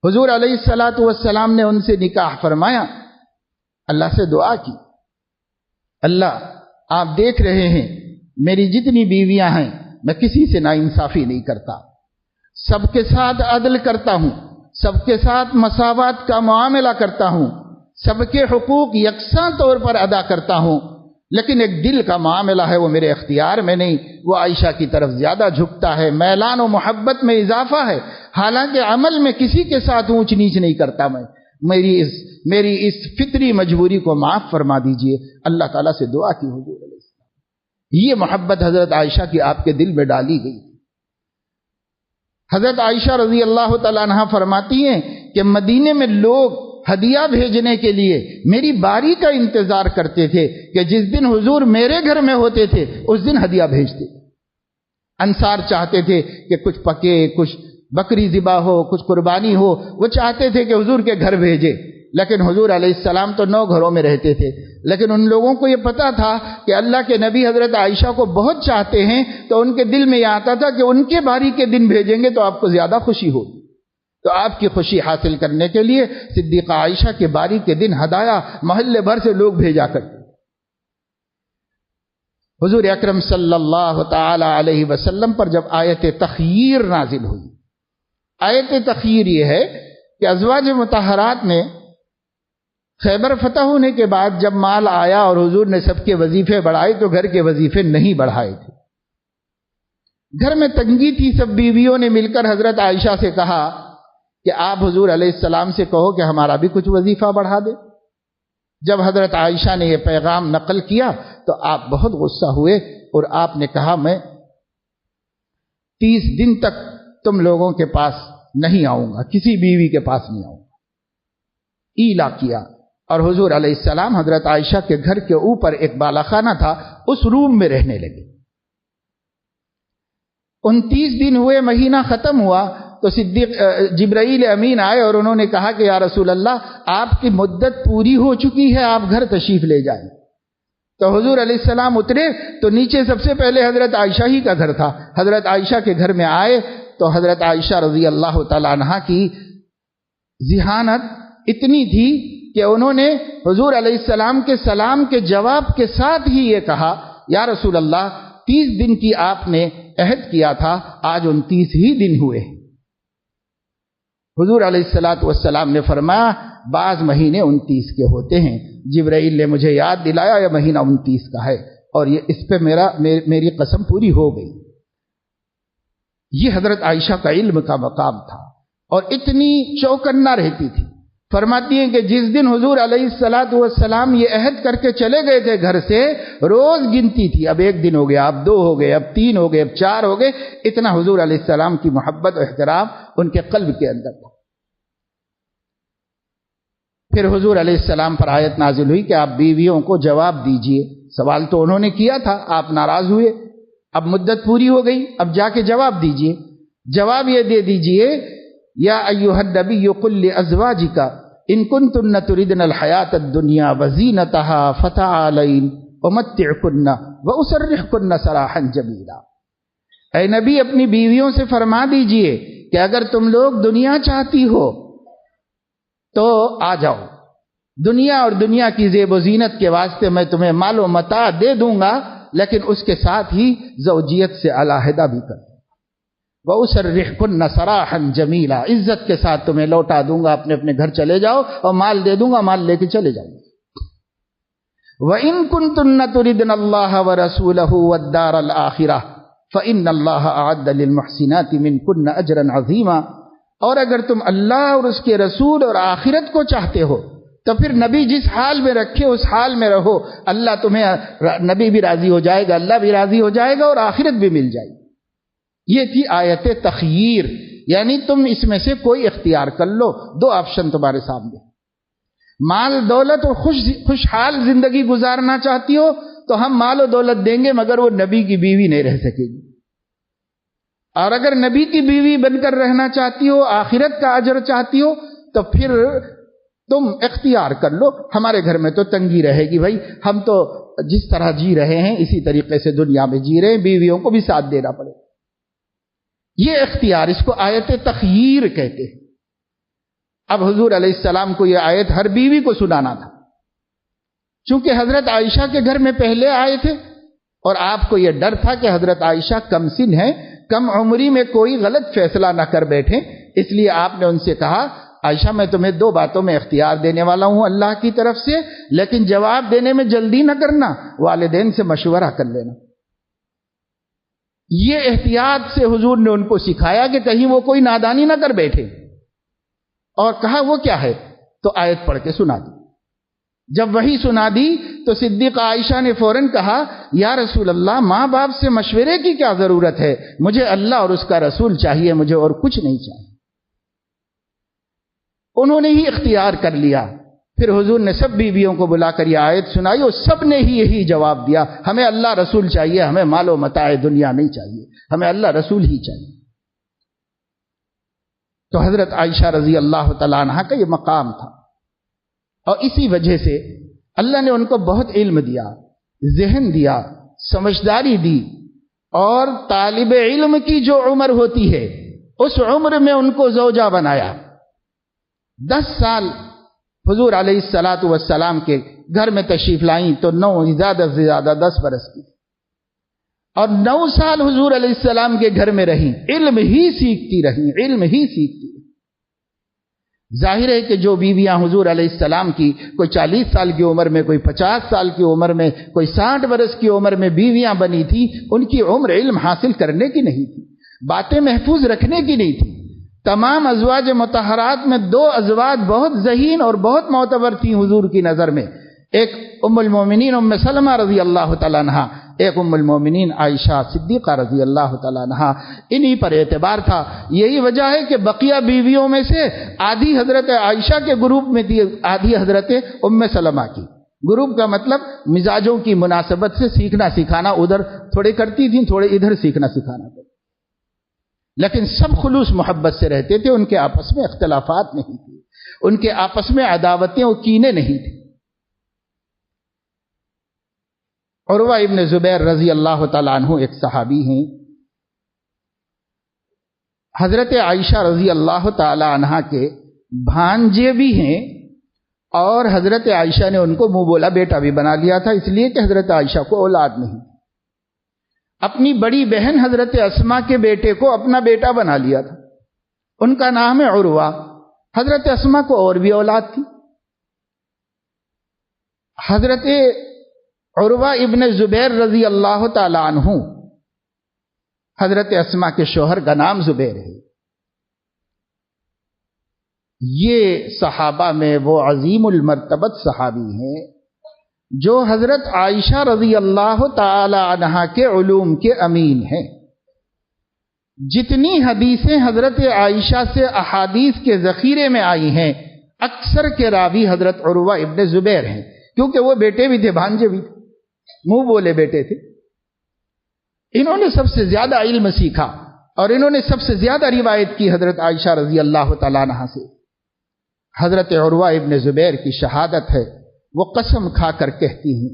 حضور علیہ الصلاۃ والسلام نے ان سے نکاح فرمایا، اللہ سے دعا کی، اللہ آپ دیکھ رہے ہیں میری جتنی بیویاں ہیں میں کسی سے ناانصافی نہیں کرتا، سب کے ساتھ عدل کرتا ہوں، سب کے ساتھ مساوات کا معاملہ کرتا ہوں، سب کے حقوق یکساں طور پر ادا کرتا ہوں، لیکن ایک دل کا معاملہ ہے وہ میرے اختیار میں نہیں، وہ عائشہ کی طرف زیادہ جھکتا ہے، میلان و محبت میں اضافہ ہے، حالانکہ عمل میں کسی کے ساتھ اونچ نیچ نہیں کرتا میں، میری اس فطری مجبوری کو معاف فرما دیجئے۔ اللہ تعالیٰ سے دعا کی حضور علیہ السلام، یہ محبت حضرت عائشہ کی آپ کے دل میں ڈالی گئی۔ حضرت عائشہ رضی اللہ تعالیٰ عنہ فرماتی ہیں کہ مدینے میں لوگ ہدیہ بھیجنے کے لیے میری باری کا انتظار کرتے تھے کہ جس دن حضور میرے گھر میں ہوتے تھے اس دن ہدیہ بھیجتے۔ انصار چاہتے تھے کہ کچھ پکے، کچھ بکری ذبح ہو، کچھ قربانی ہو، وہ چاہتے تھے کہ حضور کے گھر بھیجے، لیکن حضور علیہ السلام تو 9 گھروں میں رہتے تھے، لیکن ان لوگوں کو یہ پتا تھا کہ اللہ کے نبی حضرت عائشہ کو بہت چاہتے ہیں، تو ان کے دل میں یہ آتا تھا کہ ان کے باری کے دن بھیجیں گے تو آپ کو زیادہ خوشی ہوگی۔ تو آپ کی خوشی حاصل کرنے کے لیے صدیقہ عائشہ کے باری کے دن ہدایہ محلے بھر سے لوگ بھیجا کرتے۔ حضور اکرم صلی اللہ تعالی علیہ وسلم پر جب آیت تخییر نازل ہوئی، آیت تخییر یہ ہے کہ ازواج مطہرات نے خیبر فتح ہونے کے بعد جب مال آیا اور حضور نے سب کے وظیفے بڑھائے تو گھر کے وظیفے نہیں بڑھائے تھے، گھر میں تنگی تھی۔ سب بیویوں نے مل کر حضرت عائشہ سے کہا کہ آپ حضور علیہ السلام سے کہو کہ ہمارا بھی کچھ وظیفہ بڑھا دے۔ جب حضرت عائشہ نے یہ پیغام نقل کیا تو آپ بہت غصہ ہوئے اور آپ نے کہا میں 30 دن تک تم لوگوں کے پاس نہیں آؤں گا، کسی بیوی کے پاس نہیں آؤں گا، ایلا کیا۔ اور حضور علیہ السلام حضرت عائشہ کے گھر کے اوپر ایک بالا خانہ تھا، اس روم میں رہنے لگے۔ 29 دن ہوئے، مہینہ ختم ہوا تو صدیق جبرائیل امین آئے اور انہوں نے کہا کہ یا رسول اللہ آپ کی مدت پوری ہو چکی ہے، آپ گھر تشریف لے جائیں۔ تو حضور علیہ السلام اترے تو نیچے سب سے پہلے حضرت عائشہ ہی کا گھر تھا، حضرت عائشہ کے گھر میں آئے تو حضرت عائشہ رضی اللہ تعالی عنہا کی ذہانت اتنی تھی کہ انہوں نے حضور علیہ السلام کے سلام کے جواب کے ساتھ ہی یہ کہا یا رسول اللہ 30 دن کی آپ نے عہد کیا تھا، آج 29 ہی دن ہوئے۔ حضور علیہ الصلاۃ والسلام نے فرمایا بعض مہینے 29 کے ہوتے ہیں، جبرائیل نے مجھے یاد دلایا یہ مہینہ 29 کا ہے اور یہ اس پہ میری قسم پوری ہو گئی۔ یہ حضرت عائشہ کا علم کا مقام تھا اور اتنی چوکنا رہتی تھی۔ فرماتی ہیں کہ جس دن حضور علیہ الصلاۃ والسلام یہ عہد کر کے چلے گئے تھے گھر سے، روز گنتی تھی، اب 1 دن ہو گیا، اب 2 ہو گئے، اب 3 ہو گئے، اب 4 ہو گئے، اتنا حضور علیہ السلام کی محبت و احترام ان کے قلب کے اندر تھا۔ پھر حضور علیہ السلام پر آیت نازل ہوئی کہ آپ بیویوں کو جواب دیجئے۔ سوال تو انہوں نے کیا تھا، آپ ناراض ہوئے، اب مدت پوری ہو گئی، اب جا کے جواب دیجئے۔ جواب یہ دے دیجئے یا ایھا النبی قل لازواجک ان کنتن تردن الحیاۃ الدنیا وزینتها فتعالین امتعکن واسرحکن سراحا جمیلا۔ اے نبی اپنی بیویوں سے فرما دیجئے کہ اگر تم لوگ دنیا چاہتی ہو تو آ جاؤ، دنیا اور دنیا کی زیب و زینت کے واسطے میں تمہیں مال و متاع دے دوں گا، لیکن اس کے ساتھ ہی زوجیت سے علیحدہ بھی کر دوں گا۔ وَأُسَرِّحْكُنَّ سَرَاحًا جَمِيلًا، عزت کے ساتھ تمہیں لوٹا دوں گا، اپنے اپنے گھر چلے جاؤ اور مال دے دوں گا، مال لے کے چلے جاؤ۔ وَإِن كُنتُنَّ تُرِدْنَ اللَّهَ وَرَسُولَهُ وَالدَّارَ الْآخِرَةَ فَإِنَّ اللَّهَ أَعَدَّ لِلْمُحْسِنَاتِ مِنكُنَّ أَجْرًا عَظِيمًا۔ اور اگر تم اللہ اور اس کے رسول اور آخرت کو چاہتے ہو تو پھر نبی جس حال میں رکھے اس حال میں رہو، اللہ تمہیں، نبی بھی راضی ہو جائے گا، اللہ بھی راضی ہو جائے گا اور آخرت بھی مل جائے گی۔ یہ تھی آیت تخییر، یعنی تم اس میں سے کوئی اختیار کر لو، 2 آپشن تمہارے سامنے، مال دولت اور خوشحال زندگی گزارنا چاہتی ہو تو تو ہم مال و دولت دیں گے مگر وہ نبی کی بیوی نہیں رہ سکے گی، اور اگر نبی کی بیوی بن کر رہنا چاہتی ہو، آخرت کا اجر چاہتی ہو، تو پھر تم اختیار کر لو، ہمارے گھر میں تو تنگی رہے گی، بھائی ہم تو جس طرح جی رہے ہیں اسی طریقے سے دنیا میں جی رہے ہیں، بیویوں کو بھی ساتھ دینا پڑے۔ یہ اختیار، اس کو آیت تخییر کہتے ہیں۔ اب حضور علیہ السلام کو یہ آیت ہر بیوی کو سنانا تھا، چونکہ حضرت عائشہ کے گھر میں پہلے آئے تھے، اور آپ کو یہ ڈر تھا کہ حضرت عائشہ کم سن ہے، کم عمری میں کوئی غلط فیصلہ نہ کر بیٹھیں، اس لیے آپ نے ان سے کہا عائشہ میں تمہیں 2 باتوں میں اختیار دینے والا ہوں اللہ کی طرف سے، لیکن جواب دینے میں جلدی نہ کرنا، والدین سے مشورہ کر لینا۔ یہ احتیاط سے حضور نے ان کو سکھایا کہ کہیں وہ کوئی نادانی نہ کر بیٹھے، اور کہا وہ کیا ہے؟ تو آیت پڑھ کے سنا دی۔ جب وہی سنا دی تو صدیقہ عائشہ نے فوراً کہا یا رسول اللہ، ماں باپ سے مشورے کی کیا ضرورت ہے، مجھے اللہ اور اس کا رسول چاہیے، مجھے اور کچھ نہیں چاہیے۔ انہوں نے ہی اختیار کر لیا۔ پھر حضور نے سب بیویوں کو بلا کر یہ آیت سنائی، اور سب نے ہی یہی جواب دیا، ہمیں اللہ رسول چاہیے، ہمیں مال و متاع دنیا نہیں چاہیے، ہمیں اللہ رسول ہی چاہیے۔ تو حضرت عائشہ رضی اللہ تعالیٰ عنہ کا یہ مقام تھا، اور اسی وجہ سے اللہ نے ان کو بہت علم دیا، ذہن دیا، سمجھداری دی، اور طالب علم کی جو عمر ہوتی ہے اس عمر میں ان کو زوجہ بنایا۔ 10 سال حضور علیہ الصلاۃ والسلام کے گھر میں تشریف لائیں تو 9 زیادہ سے زیادہ 10 برس کی، اور 9 سال حضور علیہ السلام کے گھر میں رہیں، علم ہی سیکھتی رہیں، علم ہی سیکھتی۔ ظاہر ہے کہ جو بیویاں حضور علیہ السلام کی کوئی 40 سال کی عمر میں، کوئی 50 سال کی عمر میں، کوئی 60 برس کی عمر میں بیویاں بنی تھی، ان کی عمر علم حاصل کرنے کی نہیں تھی، باتیں محفوظ رکھنے کی نہیں تھی۔ تمام ازواج مطہرات میں 2 ازواج بہت ذہین اور بہت معتبر تھیں حضور کی نظر میں، ایک ام المومنین ام سلمہ رضی اللہ تعالیٰ عنہ، ایک ام المومنین عائشہ صدیقہ رضی اللہ تعالیٰ عنہ۔ انہی پر اعتبار تھا۔ یہی وجہ ہے کہ بقیہ بیویوں میں سے آدھی حضرت عائشہ کے گروپ میں تھی، آدھی حضرت ام سلمہ کی۔ گروپ کا مطلب مزاجوں کی مناسبت سے سیکھنا سکھانا، ادھر تھوڑے کرتی تھیں، تھوڑے ادھر سیکھنا سکھانا تھا، لیکن سب خلوص محبت سے رہتے تھے، ان کے آپس میں اختلافات نہیں تھے، ان کے آپس میں عداوتیں اور کینے نہیں تھے۔ عروہ ابن زبیر رضی اللہ تعالیٰ عنہ ایک صحابی ہیں، حضرت عائشہ رضی اللہ تعالیٰ عنہ کے بھانجے بھی ہیں، اور حضرت عائشہ نے ان کو منہ بولا بیٹا بھی بنا لیا تھا، اس لیے کہ حضرت عائشہ کو اولاد نہیں۔ اپنی بڑی بہن حضرت اسما کے بیٹے کو اپنا بیٹا بنا لیا تھا، ان کا نام ہے عروہ۔ حضرت اسما کو اور بھی اولاد تھی۔ حضرت عروہ ابن زبیر رضی اللہ تعالی عنہ، حضرت اسما کے شوہر کا نام زبیر ہے۔ یہ صحابہ میں وہ عظیم المرتبت صحابی ہیں جو حضرت عائشہ رضی اللہ تعالی عنہا کے علوم کے امین ہیں۔ جتنی حدیثیں حضرت عائشہ سے احادیث کے ذخیرے میں آئی ہیں، اکثر کے راوی حضرت عروہ ابن زبیر ہیں، کیونکہ وہ بیٹے بھی تھے، بھانجے بھی تھے، منہ بولے بیٹے تھے۔ انہوں نے سب سے زیادہ علم سیکھا، اور انہوں نے سب سے زیادہ روایت کی حضرت عائشہ رضی اللہ تعالیٰ عنہا سے۔ حضرت عروہ ابن زبیر کی شہادت ہے، وہ قسم کھا کر کہتی ہیں،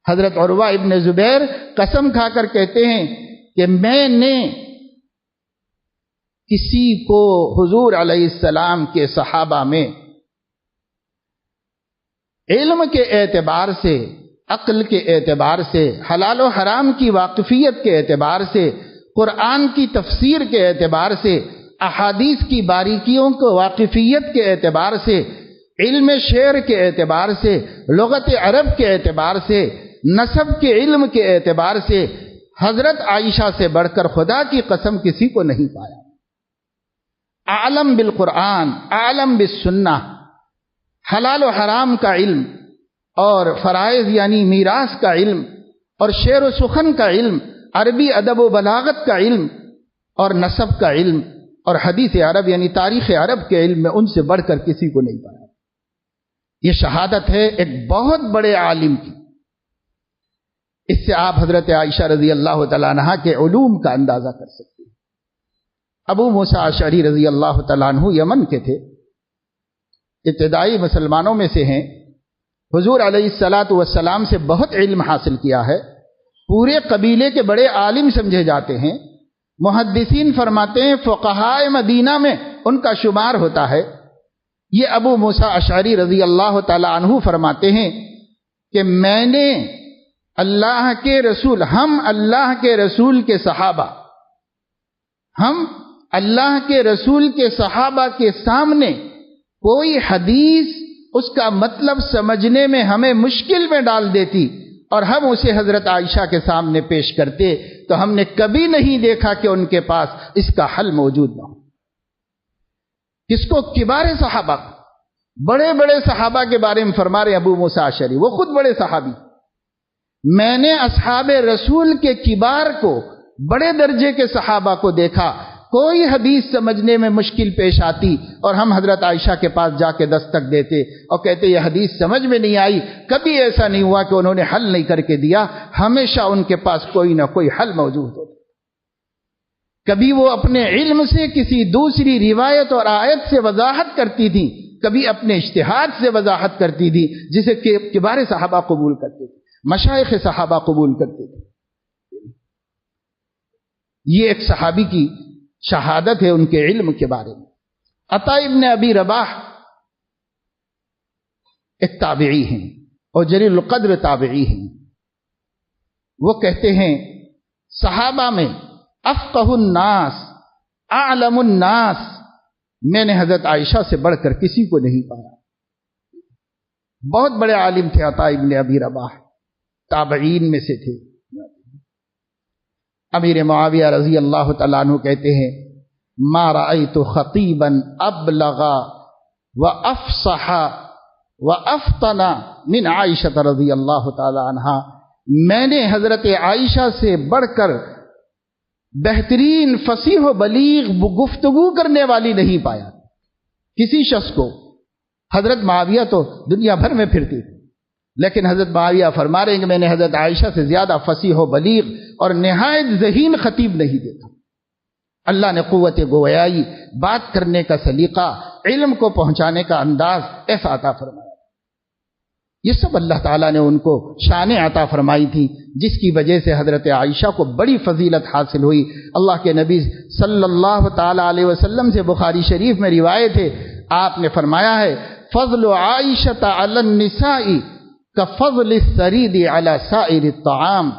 حضرت عروہ ابن زبیر قسم کھا کر کہتے ہیں کہ میں نے کسی کو حضور علیہ السلام کے صحابہ میں علم کے اعتبار سے، عقل کے اعتبار سے، حلال و حرام کی واقفیت کے اعتبار سے، قرآن کی تفسیر کے اعتبار سے، احادیث کی باریکیوں کو واقفیت کے اعتبار سے، علم شعر کے اعتبار سے، لغت عرب کے اعتبار سے، نسب کے علم کے اعتبار سے حضرت عائشہ سے بڑھ کر خدا کی قسم کسی کو نہیں پایا۔ عالم بالقرآن، عالم بالسنہ، حلال و حرام کا علم، اور فرائض یعنی میراث کا علم، اور شعر و سخن کا علم، عربی ادب و بلاغت کا علم، اور نسب کا علم، اور حدیث عرب یعنی تاریخ عرب کے علم میں ان سے بڑھ کر کسی کو نہیں پایا۔ یہ شہادت ہے ایک بہت بڑے عالم کی۔ اس سے آپ حضرت عائشہ رضی اللہ تعالیٰ عنہ کے علوم کا اندازہ کر سکتے ہیں۔ ابو موسیٰ اشعری رضی اللہ تعالیٰ عنہ یمن کے تھے، ابتدائی مسلمانوں میں سے ہیں، حضور علیہ الصلاۃ والسلام سے بہت علم حاصل کیا ہے، پورے قبیلے کے بڑے عالم سمجھے جاتے ہیں، محدثین فرماتے ہیں فقہائے مدینہ میں ان کا شمار ہوتا ہے۔ یہ ابو موسیٰ اشعری رضی اللہ تعالیٰ عنہ فرماتے ہیں کہ میں نے اللہ کے رسول، ہم اللہ کے رسول کے صحابہ، ہم اللہ کے رسول کے صحابہ کے سامنے کوئی حدیث اس کا مطلب سمجھنے میں ہمیں مشکل میں ڈال دیتی اور ہم اسے حضرت عائشہ کے سامنے پیش کرتے تو ہم نے کبھی نہیں دیکھا کہ ان کے پاس اس کا حل موجود نہ ہو۔ کس کو؟ کبار صحابہ، بڑے بڑے صحابہ کے بارے میں فرما رہے ابو موسیٰ اشعری، وہ خود بڑے صحابی۔ میں نے اصحاب رسول کے کبار کو، بڑے درجے کے صحابہ کو دیکھا، کوئی حدیث سمجھنے میں مشکل پیش آتی اور ہم حضرت عائشہ کے پاس جا کے دستک دیتے اور کہتے یہ حدیث سمجھ میں نہیں آئی۔ کبھی ایسا نہیں ہوا کہ انہوں نے حل نہیں کر کے دیا، ہمیشہ ان کے پاس کوئی نہ کوئی حل موجود ہوتا۔ کبھی وہ اپنے علم سے کسی دوسری روایت اور آیت سے وضاحت کرتی تھی، کبھی اپنے اجتہاد سے وضاحت کرتی تھی، جسے کبار صحابہ قبول کرتے تھے، مشائخ صحابہ قبول کرتے تھے۔ یہ ایک صحابی کی شہادت ہے ان کے علم کے بارے میں۔ عطا ابن ابی رباح ایک تابعی ہیں اور جلیل القدر تابعی ہیں، وہ کہتے ہیں صحابہ میں افقہ الناس، اعلم الناس، میں نے حضرت عائشہ سے بڑھ کر کسی کو نہیں پایا۔ بہت بڑے عالم تھے عطا ابن ابی رباح، تابعین میں سے تھے۔ امیر معاویہ رضی اللہ تعالیٰ عنہ کہتے ہیں ما رأیت خطیبا ابلغ وافصح وافطن من عائشہ رضی اللہ تعالیٰ عنہ، میں نے حضرت عائشہ سے بڑھ کر بہترین فصیح و بلیغ گفتگو کرنے والی نہیں پایا کسی شخص کو۔ حضرت معاویہ تو دنیا بھر میں پھرتی تھی، لیکن حضرت معاویہ فرما رہے ہیں کہ میں نے حضرت عائشہ سے زیادہ فصیح و بلیغ اور نہایت ذہین خطیب نہیں دیکھا۔ اللہ نے قوت گویائی، بات کرنے کا سلیقہ، علم کو پہنچانے کا انداز ایسا عطا فرمایا۔ یہ سب اللہ تعالیٰ نے ان کو شان عطا فرمائی تھی، جس کی وجہ سے حضرت عائشہ کو بڑی فضیلت حاصل ہوئی۔ اللہ کے نبی صلی اللہ تعالیٰ علیہ وسلم سے بخاری شریف میں روایت ہے، آپ نے فرمایا ہے فضل عائشہ علی النساء کفضل الثرید علی سائر الطعام،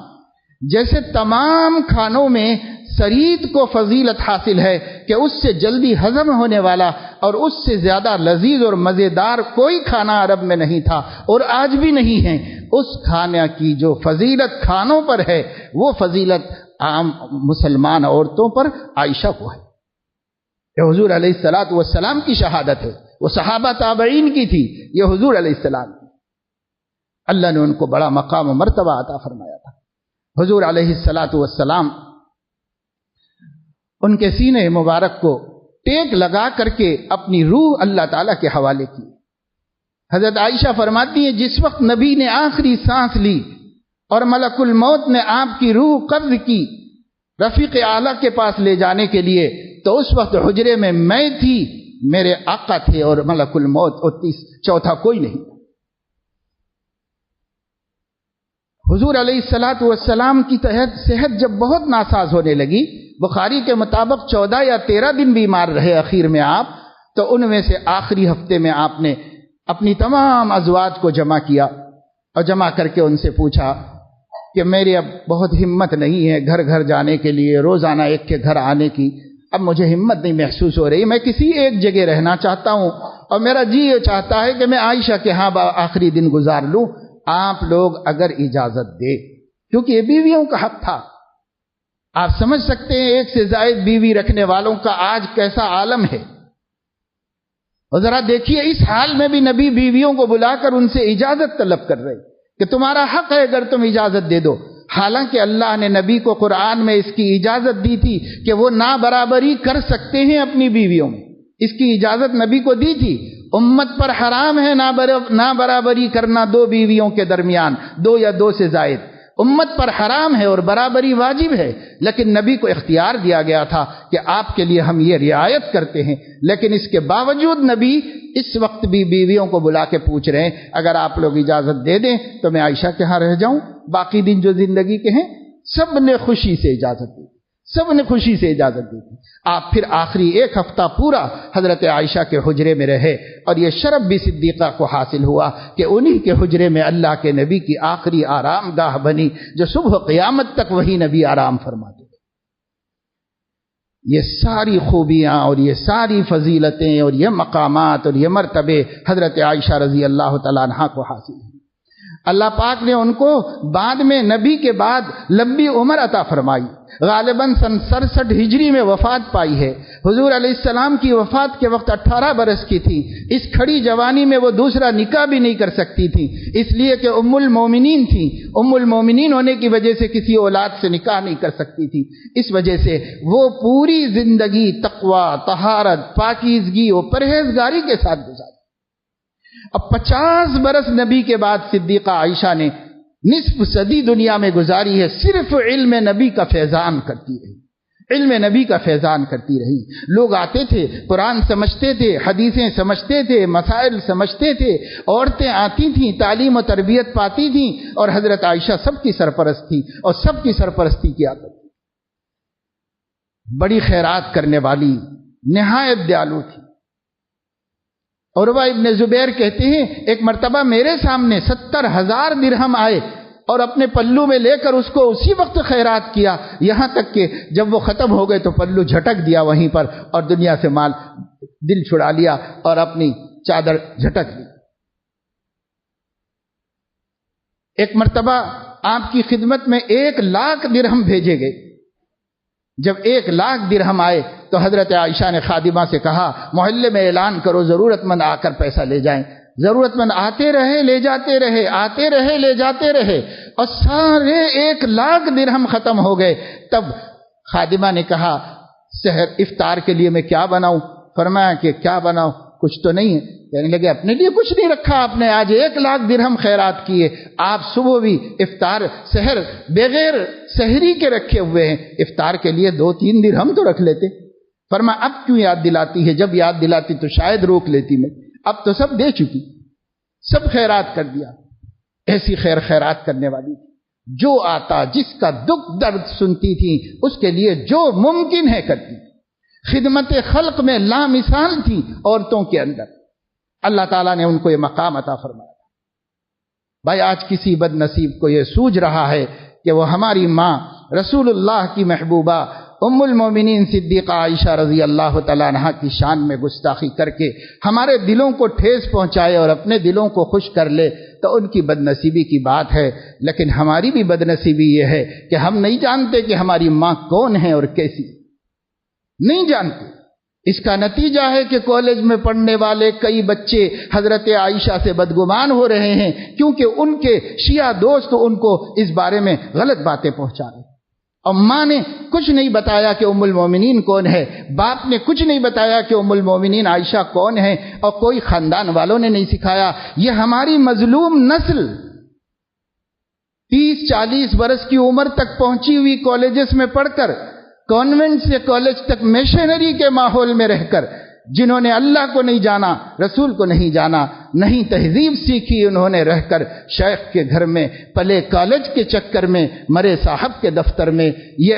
جیسے تمام کھانوں میں سرید کو فضیلت حاصل ہے کہ اس سے جلدی ہضم ہونے والا اور اس سے زیادہ لذیذ اور مزیدار کوئی کھانا عرب میں نہیں تھا اور آج بھی نہیں ہے، اس کھانے کی جو فضیلت کھانوں پر ہے وہ فضیلت عام مسلمان عورتوں پر عائشہ کو ہے۔ یہ حضور علیہ الصلاۃ والسلام کی شہادت ہے، وہ صحابہ تابعین کی تھی، یہ حضور علیہ السلام کی۔ اللہ نے ان کو بڑا مقام و مرتبہ عطا فرمایا تھا۔ حضور علیہ الصلاۃ والسلام ان کے سینے مبارک کو ٹیک لگا کر کے اپنی روح اللہ تعالیٰ کے حوالے کی۔ حضرت عائشہ فرماتی ہیں جس وقت نبی نے آخری سانس لی اور ملک الموت نے آپ کی روح قبض کی رفیق اعلیٰ کے پاس لے جانے کے لیے، تو اس وقت حجرے میں میں تھی، میرے آقا تھے اور ملک الموت اور چوتھا کوئی نہیں۔ حضور علیہ الصلاۃ والسلام کی صحت جب بہت ناساز ہونے لگی، بخاری کے مطابق 14 یا 13 دن بیمار رہے اخیر میں آپ، تو ان میں سے آخری ہفتے میں آپ نے اپنی تمام ازواج کو جمع کیا اور جمع کر کے ان سے پوچھا کہ میری اب بہت ہمت نہیں ہے گھر گھر جانے کے لیے، روزانہ ایک کے گھر آنے کی، اب مجھے ہمت نہیں محسوس ہو رہی، میں کسی ایک جگہ رہنا چاہتا ہوں اور میرا جی یہ چاہتا ہے کہ میں عائشہ کے ہاں آخری دن گزار لوں، آپ لوگ اگر اجازت دے، کیونکہ یہ بیویوں کا حق تھا۔ آپ سمجھ سکتے ہیں ایک سے زائد بیوی رکھنے والوں کا آج کیسا عالم ہے، اور ذرا دیکھیے اس حال میں بھی نبی بیویوں کو بلا کر ان سے اجازت طلب کر رہے کہ تمہارا حق ہے اگر تم اجازت دے دو، حالانکہ اللہ نے نبی کو قرآن میں اس کی اجازت دی تھی کہ وہ نابرابری کر سکتے ہیں اپنی بیویوں میں، اس کی اجازت نبی کو دی تھی۔ امت پر حرام ہے نابرابری کرنا دو بیویوں کے درمیان، دو یا دو سے زائد، امت پر حرام ہے اور برابری واجب ہے، لیکن نبی کو اختیار دیا گیا تھا کہ آپ کے لیے ہم یہ رعایت کرتے ہیں، لیکن اس کے باوجود نبی اس وقت بھی بیویوں کو بلا کے پوچھ رہے ہیں اگر آپ لوگ اجازت دے دیں تو میں عائشہ کے ہاں رہ جاؤں باقی دن جو زندگی کے ہیں۔ سب نے خوشی سے اجازت دی، سب نے خوشی سے اجازت دی۔ آپ پھر آخری ایک ہفتہ پورا حضرت عائشہ کے حجرے میں رہے، اور یہ شرف بھی صدیقہ کو حاصل ہوا کہ انہی کے حجرے میں اللہ کے نبی کی آخری آرام گاہ بنی، جو صبح قیامت تک وہی نبی آرام فرماتے تھے۔ یہ ساری خوبیاں اور یہ ساری فضیلتیں اور یہ مقامات اور یہ مرتبے حضرت عائشہ رضی اللہ تعالیٰ عنہا کو حاصل ہیں۔ اللہ پاک نے ان کو بعد میں نبی کے بعد لمبی عمر عطا فرمائی، غالباً سن 67 ہجری میں وفات پائی ہے۔ حضور علیہ السلام کی وفات کے وقت 18 برس کی تھی۔ اس کھڑی جوانی میں وہ دوسرا نکاح بھی نہیں کر سکتی تھی، اس لیے کہ ام المومنین تھی۔ ام المومنین ہونے کی وجہ سے کسی اولاد سے نکاح نہیں کر سکتی تھی، اس وجہ سے وہ پوری زندگی تقوی، طہارت، پاکیزگی اور پرہیزگاری کے ساتھ گزاری۔ اب 50 برس نبی کے بعد صدیقہ عائشہ نے نصف صدی دنیا میں گزاری ہے، صرف علم نبی کا فیضان کرتی رہی، علم نبی کا فیضان کرتی رہی۔ لوگ آتے تھے، قرآن سمجھتے تھے، حدیثیں سمجھتے تھے، مسائل سمجھتے تھے، عورتیں آتی تھیں، تعلیم و تربیت پاتی تھیں، اور حضرت عائشہ سب کی سرپرست تھی اور سب کی سرپرستی کیا کرتی۔ بڑی خیرات کرنے والی، نہایت دیالو تھی۔ عروہ ابن زبیر کہتے ہیں ایک مرتبہ میرے سامنے 70,000 درہم آئے اور اپنے پلو میں لے کر اس کو اسی وقت خیرات کیا، یہاں تک کہ جب وہ ختم ہو گئے تو پلو جھٹک دیا وہیں پر، اور دنیا سے مال دل چھڑا لیا اور اپنی چادر جھٹک لی۔ ایک مرتبہ آپ کی خدمت میں 1,00,000 درہم بھیجے گئے۔ جب 1,00,000 درہم آئے تو حضرت عائشہ نے خادمہ سے کہا محلے میں اعلان کرو ضرورت مند آ کر پیسہ لے جائیں۔ ضرورت مند آتے رہے، لے جاتے رہے، آتے رہے، لے جاتے رہے، اور سارے 1,00,000 درہم ختم ہو گئے۔ تب خادمہ نے کہا سحر افطار کے لیے میں کیا بناؤں؟ فرمایا کہ کیا بناؤ، کچھ تو نہیں ہے۔ کہنے لگے اپنے لیے کچھ نہیں رکھا آپ نے، آج 1,00,000 درہم خیرات کیے، آپ صبح بھی افطار سحر بغیر سحری کے رکھے ہوئے ہیں، افطار کے لیے 2-3 درہم تو رکھ لیتے۔ فرمایا اب کیوں یاد دلاتی ہے، جب یاد دلاتی تو شاید روک لیتی میں، اب تو سب دے چکی، سب خیرات کر دیا۔ ایسی خیرات کرنے والی تھی، جو آتا جس کا دکھ درد سنتی تھی اس کے لیے جو ممکن ہے کرتی، خدمت خلق میں لامثال تھی عورتوں کے اندر۔ اللہ تعالیٰ نے ان کو یہ مقام عطا فرمایا۔ بھائی آج کسی بد نصیب کو یہ سوج رہا ہے کہ وہ ہماری ماں رسول اللہ کی محبوبہ ام المومنین صدیقہ عائشہ رضی اللہ تعالیٰ عنہا کی شان میں گستاخی کر کے ہمارے دلوں کو ٹھیس پہنچائے اور اپنے دلوں کو خوش کر لے، تو ان کی بد نصیبی کی بات ہے۔ لیکن ہماری بھی بد نصیبی یہ ہے کہ ہم نہیں جانتے کہ ہماری ماں کون ہے اور کیسی، نہیں جانتے۔ اس کا نتیجہ ہے کہ کالج میں پڑھنے والے کئی بچے حضرت عائشہ سے بدگمان ہو رہے ہیں، کیونکہ ان کے شیعہ دوست ان کو اس بارے میں غلط باتیں پہنچا رہے ہیں۔ اور ماں نے کچھ نہیں بتایا کہ ام المومنین کون ہے، باپ نے کچھ نہیں بتایا کہ ام المومنین عائشہ کون ہے، اور کوئی خاندان والوں نے نہیں سکھایا۔ یہ ہماری مظلوم نسل 30-40 برس کی عمر تک پہنچی ہوئی، کالجز میں پڑھ کر، کانوینٹ سے کالج تک میشنری کے ماحول میں رہ کر، جنہوں نے اللہ کو نہیں جانا، رسول کو نہیں جانا، نہیں تہذیب سیکھی، انہوں نے رہ کر شیخ کے گھر میں پلے، کالج کے چکر میں مرے، صاحب کے دفتر میں۔ یہ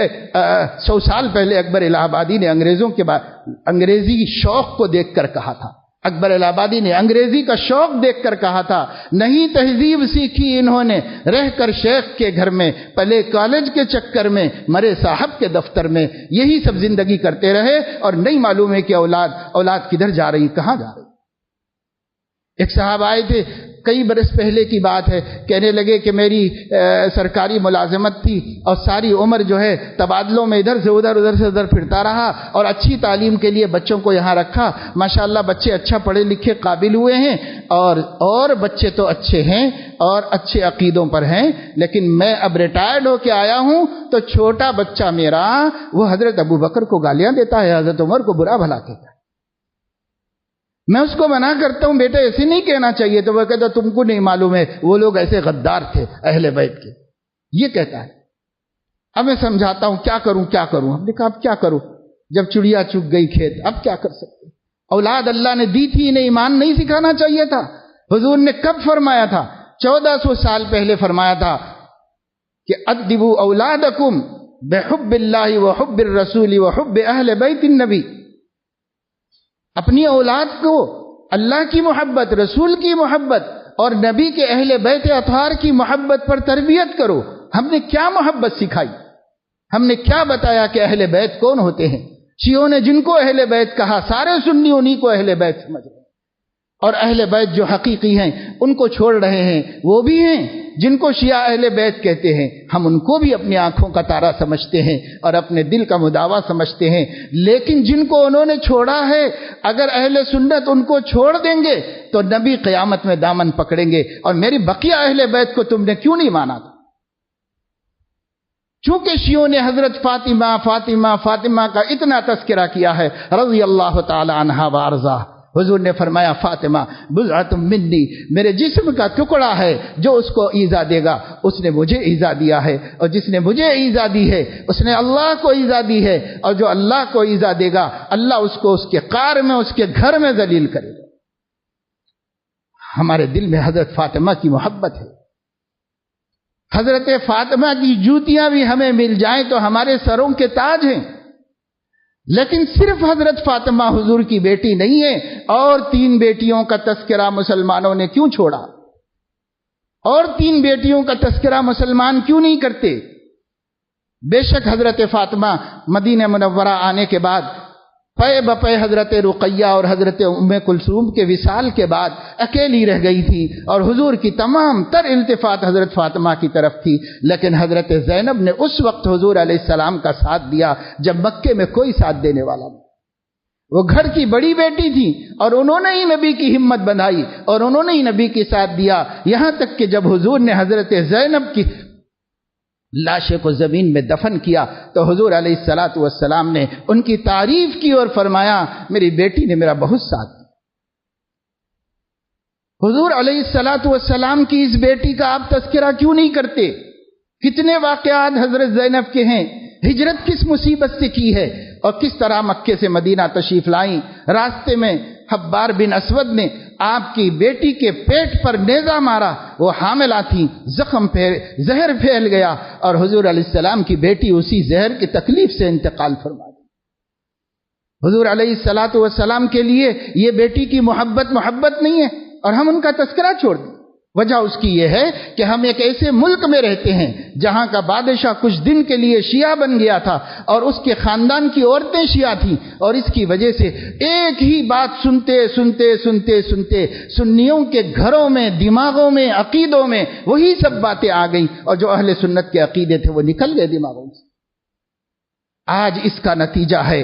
100 سال پہلے اکبر الہ آبادی نے انگریزی شوق کو دیکھ کر کہا تھا، اکبر الہ آبادی نے انگریزی کا شوق دیکھ کر کہا تھا، نہیں تہذیب سیکھی انہوں نے، رہ کر شیخ کے گھر میں پلے، کالج کے چکر میں مرے، صاحب کے دفتر میں، یہی سب زندگی کرتے رہے، اور نہیں معلوم ہے کہ اولاد کدھر جا رہی، کہاں جا رہی۔ ایک صاحب آئے تھے، کئی برس پہلے کی بات ہے، کہنے لگے کہ میری سرکاری ملازمت تھی اور ساری عمر جو ہے تبادلوں میں ادھر سے ادھر پھرتا رہا، اور اچھی تعلیم کے لیے بچوں کو یہاں رکھا، ماشاءاللہ بچے اچھا پڑھے لکھے قابل ہوئے ہیں، اور بچے تو اچھے ہیں اور اچھے عقیدوں پر ہیں، لیکن میں اب ریٹائرڈ ہو کے آیا ہوں تو چھوٹا بچہ میرا وہ حضرت ابو بکر کو گالیاں دیتا ہے، حضرت عمر کو برا بھلا کہتا ہے۔ میں اس کو منع کرتا ہوں بیٹا ایسے نہیں کہنا چاہیے، تو وہ کہتا تم کو نہیں معلوم ہے وہ لوگ ایسے غدار تھے اہل بیت کے۔ یہ کہتا ہے۔ اب میں سمجھاتا ہوں کیا کروں کیا کروں۔ ہم نے کہا اب کیا کروں، جب چڑیا چگ گئی کھیت، اب کیا کر سکتے؟ اولاد اللہ نے دی تھی، انہیں ایمان نہیں سکھانا چاہیے تھا؟ حضور نے کب فرمایا تھا؟ 1400 سال پہلے فرمایا تھا کہ ادبوا اولادکم بحب اللہ وحب الرسول وحب اہل بیت النبی، اپنی اولاد کو اللہ کی محبت، رسول کی محبت اور نبی کے اہل بیت اطہار کی محبت پر تربیت کرو۔ ہم نے کیا محبت سکھائی؟ ہم نے کیا بتایا کہ اہل بیت کون ہوتے ہیں؟ شیعوں نے جن کو اہل بیت کہا، سارے سنی انہی کو اہل بیت سمجھ رہے ہیں، اور اہل بیت جو حقیقی ہیں ان کو چھوڑ رہے ہیں۔ وہ بھی ہیں جن کو شیعہ اہل بیت کہتے ہیں، ہم ان کو بھی اپنی آنکھوں کا تارا سمجھتے ہیں اور اپنے دل کا مداوا سمجھتے ہیں، لیکن جن کو انہوں نے چھوڑا ہے، اگر اہل سنت ان کو چھوڑ دیں گے تو نبی قیامت میں دامن پکڑیں گے۔ اور میری بقیہ اہل بیت کو تم نے کیوں نہیں مانا تھا؟ چونکہ شیعوں نے حضرت فاطمہ فاطمہ فاطمہ کا اتنا تذکرہ کیا ہے رضی اللہ تعالی عنہا وارضاہ، حضور نے فرمایا فاطمہ بضعۃ منی، میرے جسم کا ٹکڑا ہے، جو اس کو ایذا دے گا اس نے مجھے ایذا دیا ہے، اور جس نے مجھے ایذا دی ہے اس نے اللہ کو ایذا دی ہے، اور جو اللہ کو ایذا دے گا اللہ اس کو اس کے قار میں، اس کے گھر میں ذلیل کرے گا۔ ہمارے دل میں حضرت فاطمہ کی محبت ہے۔ حضرت فاطمہ کی جوتیاں بھی ہمیں مل جائیں تو ہمارے سروں کے تاج ہیں، لیکن صرف حضرت فاطمہ حضور کی بیٹی نہیں ہے، اور 3 بیٹیوں کا تذکرہ مسلمانوں نے کیوں چھوڑا؟ اور 3 بیٹیوں کا تذکرہ مسلمان کیوں نہیں کرتے؟ بے شک حضرت فاطمہ مدینہ منورہ آنے کے بعد پے بپے حضرت رقیہ اور حضرت ام کلثوم کے وصال کے بعد اکیلی رہ گئی تھی، اور حضور کی تمام تر التفات حضرت فاطمہ کی طرف تھی، لیکن حضرت زینب نے اس وقت حضور علیہ السلام کا ساتھ دیا جب مکے میں کوئی ساتھ دینے والا نہیں۔ وہ گھر کی بڑی بیٹی تھی اور انہوں نے ہی نبی کی ہمت بندھائی اور انہوں نے ہی نبی کے ساتھ دیا، یہاں تک کہ جب حضور نے حضرت زینب کی لاشے کو زمین میں دفن کیا تو حضور علیہ السلام نے ان کی تعریف کی اور فرمایا میری بیٹی نے میرا بہت ساتھ دیا۔ حضور علیہ السلام کی اس بیٹی کا آپ تذکرہ کیوں نہیں کرتے؟ کتنے واقعات حضرت زینب کے ہیں، ہجرت کس مصیبت سے کی ہے اور کس طرح مکے سے مدینہ تشریف لائیں، راستے میں حبار بن اسود نے آپ کی بیٹی کے پیٹ پر نیزہ مارا، وہ حاملہ تھی، زہر پھیل گیا اور حضور علیہ السلام کی بیٹی اسی زہر کی تکلیف سے انتقال فرما دی۔ حضور علیہ السلام کے لیے یہ بیٹی کی محبت نہیں ہے اور ہم ان کا تذکرہ چھوڑ دیں۔ وجہ اس کی یہ ہے کہ ہم ایک ایسے ملک میں رہتے ہیں جہاں کا بادشاہ کچھ دن کے لیے شیعہ بن گیا تھا اور اس کے خاندان کی عورتیں شیعہ تھیں، اور اس کی وجہ سے ایک ہی بات سنتے سنیوں کے گھروں میں، دماغوں میں، عقیدوں میں وہی سب باتیں آ گئیں، اور جو اہل سنت کے عقیدے تھے وہ نکل گئے دماغوں سے۔ آج اس کا نتیجہ ہے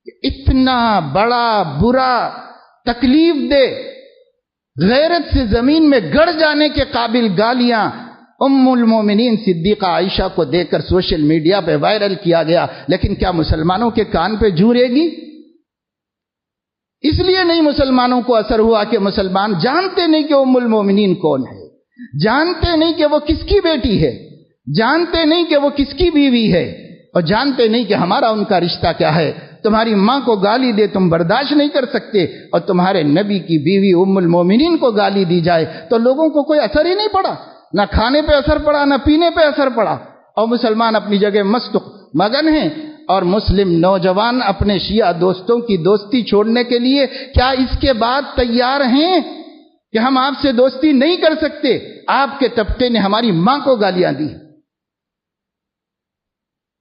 کہ اتنا بڑا برا تکلیف دے، غیرت سے زمین میں گڑ جانے کے قابل گالیاں ام المومنین صدیقہ عائشہ کو دے کر سوشل میڈیا پہ وائرل کیا گیا، لیکن کیا مسلمانوں کے کان پہ جوں رہے گی؟ اس لیے نہیں مسلمانوں کو اثر ہوا کہ مسلمان جانتے نہیں کہ ام المومنین کون ہے، جانتے نہیں کہ وہ کس کی بیٹی ہے، جانتے نہیں کہ وہ کس کی بیوی ہے، اور جانتے نہیں کہ ہمارا ان کا رشتہ کیا ہے۔ تمہاری ماں کو گالی دے تم برداشت نہیں کر سکتے، اور تمہارے نبی کی بیوی ام المومنین کو گالی دی جائے تو لوگوں کو کوئی اثر ہی نہیں پڑا، نہ کھانے پہ اثر پڑا، نہ پینے پہ اثر پڑا، اور مسلمان اپنی جگہ مست مگن ہیں، اور مسلم نوجوان اپنے شیعہ دوستوں کی دوستی چھوڑنے کے لیے کیا اس کے بعد تیار ہیں کہ ہم آپ سے دوستی نہیں کر سکتے؟ آپ کے طبقے نے ہماری ماں کو گالیاں دی،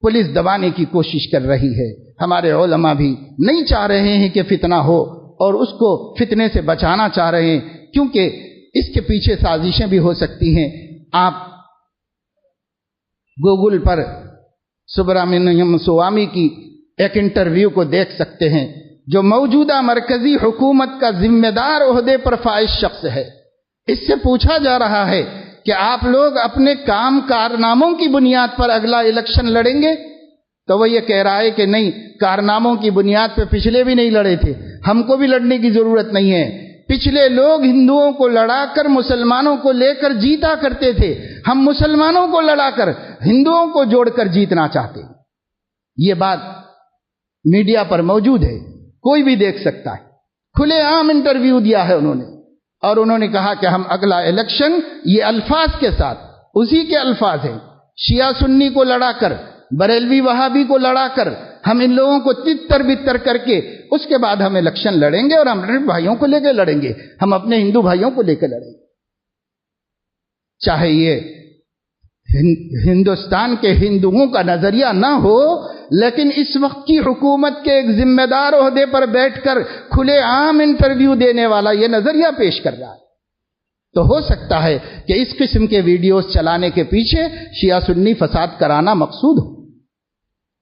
پولیس دبانے کی کوشش کر رہی ہے، ہمارے علماء بھی نہیں چاہ رہے ہیں کہ فتنہ ہو اور اس کو فتنے سے بچانا چاہ رہے ہیں، کیونکہ اس کے پیچھے سازشیں بھی ہو سکتی ہیں۔ آپ گوگل پر سبرامنیم سوامی کی ایک انٹرویو کو دیکھ سکتے ہیں، جو موجودہ مرکزی حکومت کا ذمہ دار عہدے پر فائز شخص ہے۔ اس سے پوچھا جا رہا ہے کہ آپ لوگ اپنے کارناموں کی بنیاد پر اگلا الیکشن لڑیں گے؟ تو وہ یہ کہہ رہا ہے کہ نہیں، کارناموں کی بنیاد پہ پچھلے بھی نہیں لڑے تھے، ہم کو بھی لڑنے کی ضرورت نہیں ہے، پچھلے لوگ ہندوؤں کو لڑا کر مسلمانوں کو لے کر جیتا کرتے تھے، ہم مسلمانوں کو لڑا کر ہندوؤں کو جوڑ کر جیتنا چاہتے ہیں۔ یہ بات میڈیا پر موجود ہے، کوئی بھی دیکھ سکتا ہے۔ کھلے عام انٹرویو دیا ہے انہوں نے، اور انہوں نے کہا کہ ہم اگلا الیکشن، یہ الفاظ کے ساتھ، اسی کے الفاظ ہیں، شیعہ سنی کو لڑا کر، بریلوی وہابی کو لڑا کر، ہم ان لوگوں کو تتر بتر کر کے اس کے بعد ہم الیکشن لڑیں گے، اور ہم اپنے بھائیوں کو لے کے لڑیں گے، ہم اپنے ہندو بھائیوں کو لے کے لڑیں گے۔ چاہے یہ ہندوستان کے ہندوؤں کا نظریہ نہ ہو، لیکن اس وقت کی حکومت کے ایک ذمہ دار عہدے پر بیٹھ کر کھلے عام انٹرویو دینے والا یہ نظریہ پیش کر رہا ہے، تو ہو سکتا ہے کہ اس قسم کے ویڈیوز چلانے کے پیچھے شیعہ سنی فساد کرانا مقصود ہو۔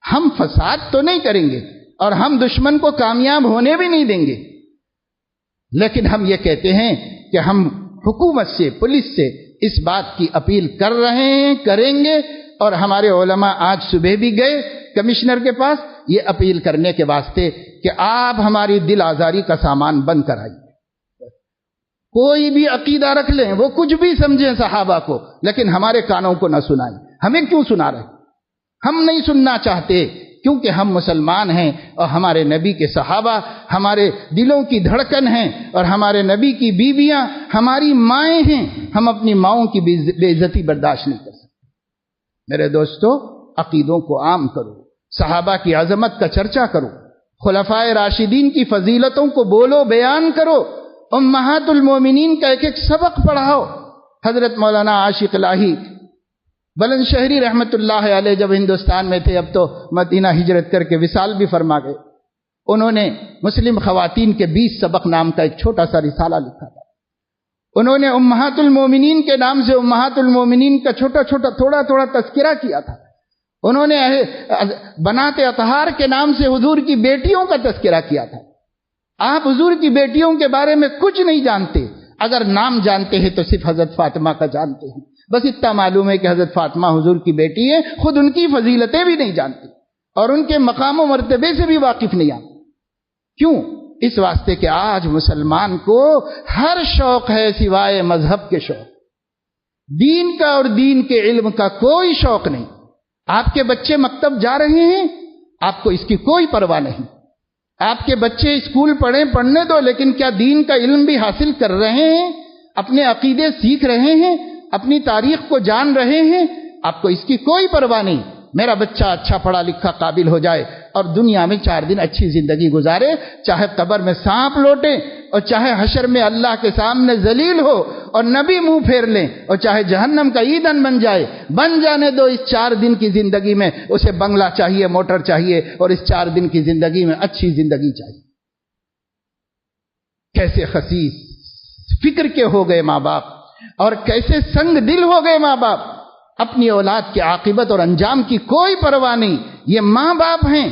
ہم فساد تو نہیں کریں گے، اور ہم دشمن کو کامیاب ہونے بھی نہیں دیں گے، لیکن ہم یہ کہتے ہیں کہ ہم حکومت سے، پولیس سے اس بات کی اپیل کر رہے ہیں، کریں گے، اور ہمارے علماء آج صبح بھی گئے کمشنر کے پاس یہ اپیل کرنے کے واسطے کہ آپ ہماری دل آزاری کا سامان بند کرائیے۔ کوئی بھی عقیدہ رکھ لیں، وہ کچھ بھی سمجھیں صحابہ کو، لیکن ہمارے کانوں کو نہ سنائیں۔ ہمیں کیوں سنا رہے؟ ہم نہیں سننا چاہتے، کیونکہ ہم مسلمان ہیں، اور ہمارے نبی کے صحابہ ہمارے دلوں کی دھڑکن ہیں، اور ہمارے نبی کی بیویاں ہماری مائیں ہیں۔ ہم اپنی ماؤں کی بے عزتی برداشت نہیں کر سکتے۔ میرے دوستو، عقیدوں کو عام کرو، صحابہ کی عظمت کا چرچا کرو، خلفائے راشدین کی فضیلتوں کو بولو، بیان کرو، امہات المومنین کا ایک ایک سبق پڑھاؤ۔ حضرت مولانا عاشق الہی بلند شہری رحمت اللہ علیہ جب ہندوستان میں تھے، اب تو مدینہ ہجرت کر کے وصال بھی فرما گئے، انہوں نے مسلم خواتین کے 20 سبق نام کا ایک چھوٹا سا رسالہ لکھا تھا۔ انہوں نے امہات المومنین کے نام سے امہات المومنین کا چھوٹا چھوٹا تھوڑا تھوڑا تذکرہ کیا تھا۔ انہوں نے بنات اطہار کے نام سے حضور کی بیٹیوں کا تذکرہ کیا تھا۔ آپ حضور کی بیٹیوں کے بارے میں کچھ نہیں جانتے، اگر نام جانتے ہیں تو صرف حضرت فاطمہ کا جانتے ہیں، بس اتنا معلوم ہے کہ حضرت فاطمہ حضور کی بیٹی ہے، خود ان کی فضیلتیں بھی نہیں جانتے، اور ان کے مقام و مرتبے سے بھی واقف نہیں آتے۔ کیوں؟ اس واسطے کہ آج مسلمان کو ہر شوق ہے سوائے مذہب کے شوق، دین کا اور دین کے علم کا کوئی شوق نہیں۔ آپ کے بچے مکتب جا رہے ہیں، آپ کو اس کی کوئی پرواہ نہیں۔ آپ کے بچے اسکول پڑھنے دو، لیکن کیا دین کا علم بھی حاصل کر رہے ہیں؟ اپنے عقیدے سیکھ رہے ہیں؟ اپنی تاریخ کو جان رہے ہیں؟ آپ کو اس کی کوئی پرواہ نہیں۔ میرا بچہ اچھا پڑھا لکھا قابل ہو جائے اور دنیا میں 4 دن اچھی زندگی گزارے، چاہے قبر میں سانپ لوٹے اور چاہے حشر میں اللہ کے سامنے ذلیل ہو اور نبی منہ پھیر لیں، اور چاہے جہنم کا ایندھن بن جائے، بن جانے دو۔ اس 4 دن کی زندگی میں اسے بنگلہ چاہیے، موٹر چاہیے، اور اس 4 دن کی زندگی میں اچھی زندگی چاہیے۔ کیسے خسیس فکر کے ہو گئے ماں باپ، اور کیسے سنگ دل ہو گئے ماں باپ، اپنی اولاد کی عاقبت اور انجام کی کوئی پرواہ نہیں۔ یہ ماں باپ ہیں،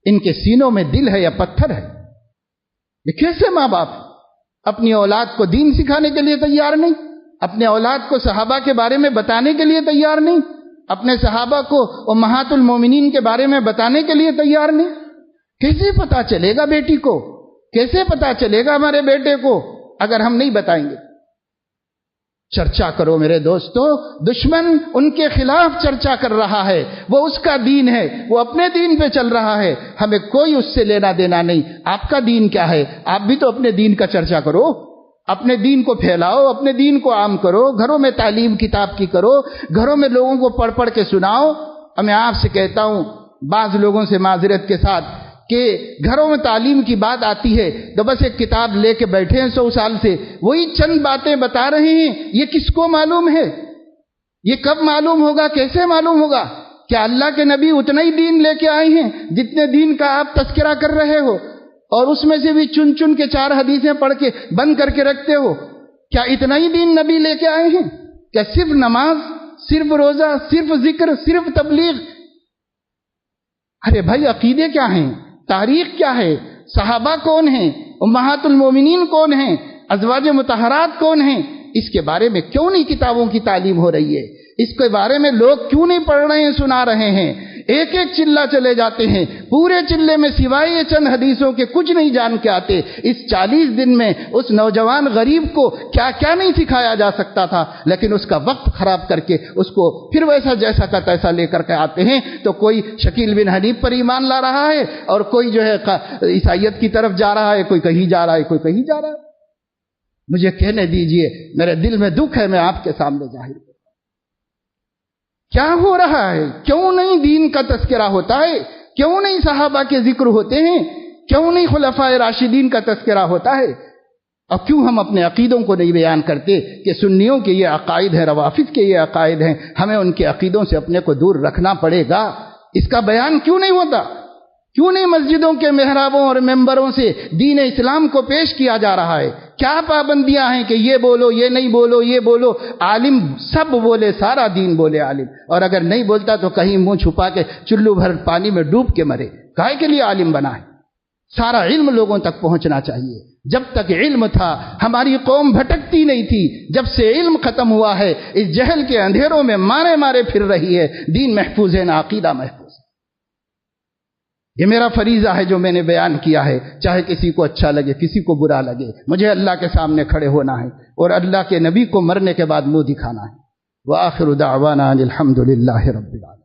ان کے سینوں میں دل ہے یا پتھر ہے؟ یہ کیسے ماں باپ اپنی اولاد کو دین سکھانے کے لیے تیار نہیں، اپنے اولاد کو صحابہ کے بارے میں بتانے کے لیے تیار نہیں، اپنے صحابہ کو امہات المومنین کے بارے میں بتانے کے لیے تیار نہیں؟ کیسے پتا چلے گا بیٹی کو، کیسے پتا چلے گا ہمارے بیٹے کو اگر ہم نہیں بتائیں گے؟ چرچا کرو میرے دوستو، دشمن ان کے خلاف چرچا کر رہا ہے، وہ اس کا دین ہے، وہ اپنے دین پہ چل رہا ہے، ہمیں کوئی اس سے لینا دینا نہیں۔ آپ کا دین کیا ہے؟ آپ بھی تو اپنے دین کا چرچا کرو، اپنے دین کو پھیلاؤ، اپنے دین کو عام کرو، گھروں میں تعلیم کتاب کی کرو، گھروں میں لوگوں کو پڑھ پڑھ کے سناؤ۔ اور میں آپ سے کہتا ہوں، بعض لوگوں سے معذرت کے ساتھ، کہ گھروں میں تعلیم کی بات آتی ہے تو بس ایک کتاب لے کے بیٹھے ہیں 100 سال سے، وہی چند باتیں بتا رہے ہیں۔ یہ کس کو معلوم ہے؟ یہ کب معلوم ہوگا؟ کیسے معلوم ہوگا؟ کیا اللہ کے نبی اتنا ہی دین لے کے آئے ہیں جتنے دین کا آپ تذکرہ کر رہے ہو، اور اس میں سے بھی چن چن کے 4 حدیثیں پڑھ کے بند کر کے رکھتے ہو؟ کیا اتنا ہی دین نبی لے کے آئے ہیں؟ کیا صرف نماز، صرف روزہ، صرف ذکر، صرف تبلیغ؟ ارے بھائی، عقیدے کیا ہیں؟ تاریخ کیا ہے؟ صحابہ کون ہیں؟ امہات المومنین کون ہیں؟ ازواج مطہرات کون ہیں؟ اس کے بارے میں کیوں نہیں کتابوں کی تعلیم ہو رہی ہے؟ اس کے بارے میں لوگ کیوں نہیں پڑھ رہے ہیں، سنا رہے ہیں؟ ایک ایک چلہ چلے جاتے ہیں، پورے چلے میں سوائے یہ چند حدیثوں کے کچھ نہیں جان کے آتے۔ اس 40 دن میں اس نوجوان غریب کو کیا کیا نہیں سکھایا جا سکتا تھا، لیکن اس کا وقت خراب کر کے اس کو پھر ویسا جیسا کا تیسا لے کر کے آتے ہیں۔ تو کوئی شکیل بن حنیف پر ایمان لا رہا ہے اور کوئی جو ہے عیسائیت کی طرف جا رہا ہے، کوئی کہیں جا رہا ہے، کوئی کہیں جا رہا ہے۔ مجھے کہنے دیجئے، میرے دل میں دکھ ہے، میں آپ کے سامنے ظاہر کرتا ہوں۔ کیا ہو رہا ہے؟ کیوں نہیں دین کا تذکرہ ہوتا ہے؟ کیوں نہیں صحابہ کے ذکر ہوتے ہیں؟ کیوں نہیں خلفائے راشدین کا تذکرہ ہوتا ہے؟ اور کیوں ہم اپنے عقیدوں کو نہیں بیان کرتے کہ سنیوں کے یہ عقائد ہیں، روافض کے یہ عقائد ہیں، ہمیں ان کے عقیدوں سے اپنے کو دور رکھنا پڑے گا؟ اس کا بیان کیوں نہیں ہوتا؟ کیوں نہیں مسجدوں کے محرابوں اور ممبروں سے دین اسلام کو پیش کیا جا رہا ہے؟ کیا پابندیاں ہیں کہ یہ بولو، یہ نہیں بولو، یہ بولو؟ عالم سب بولے، سارا دین بولے عالم، اور اگر نہیں بولتا تو کہیں منہ چھپا کے چلو بھر پانی میں ڈوب کے مرے۔ کائے کے لیے عالم بنا ہے؟ سارا علم لوگوں تک پہنچنا چاہیے۔ جب تک علم تھا ہماری قوم بھٹکتی نہیں تھی، جب سے علم ختم ہوا ہے اس جہل کے اندھیروں میں مارے مارے پھر رہی ہے۔ دین محفوظ ہے نہ عقیدہ محفوظ ہے۔ یہ میرا فریضہ ہے جو میں نے بیان کیا ہے، چاہے کسی کو اچھا لگے کسی کو برا لگے، مجھے اللہ کے سامنے کھڑے ہونا ہے اور اللہ کے نبی کو مرنے کے بعد منہ دکھانا ہے۔ وآخر دعوانا الحمد للہ رب العالمین۔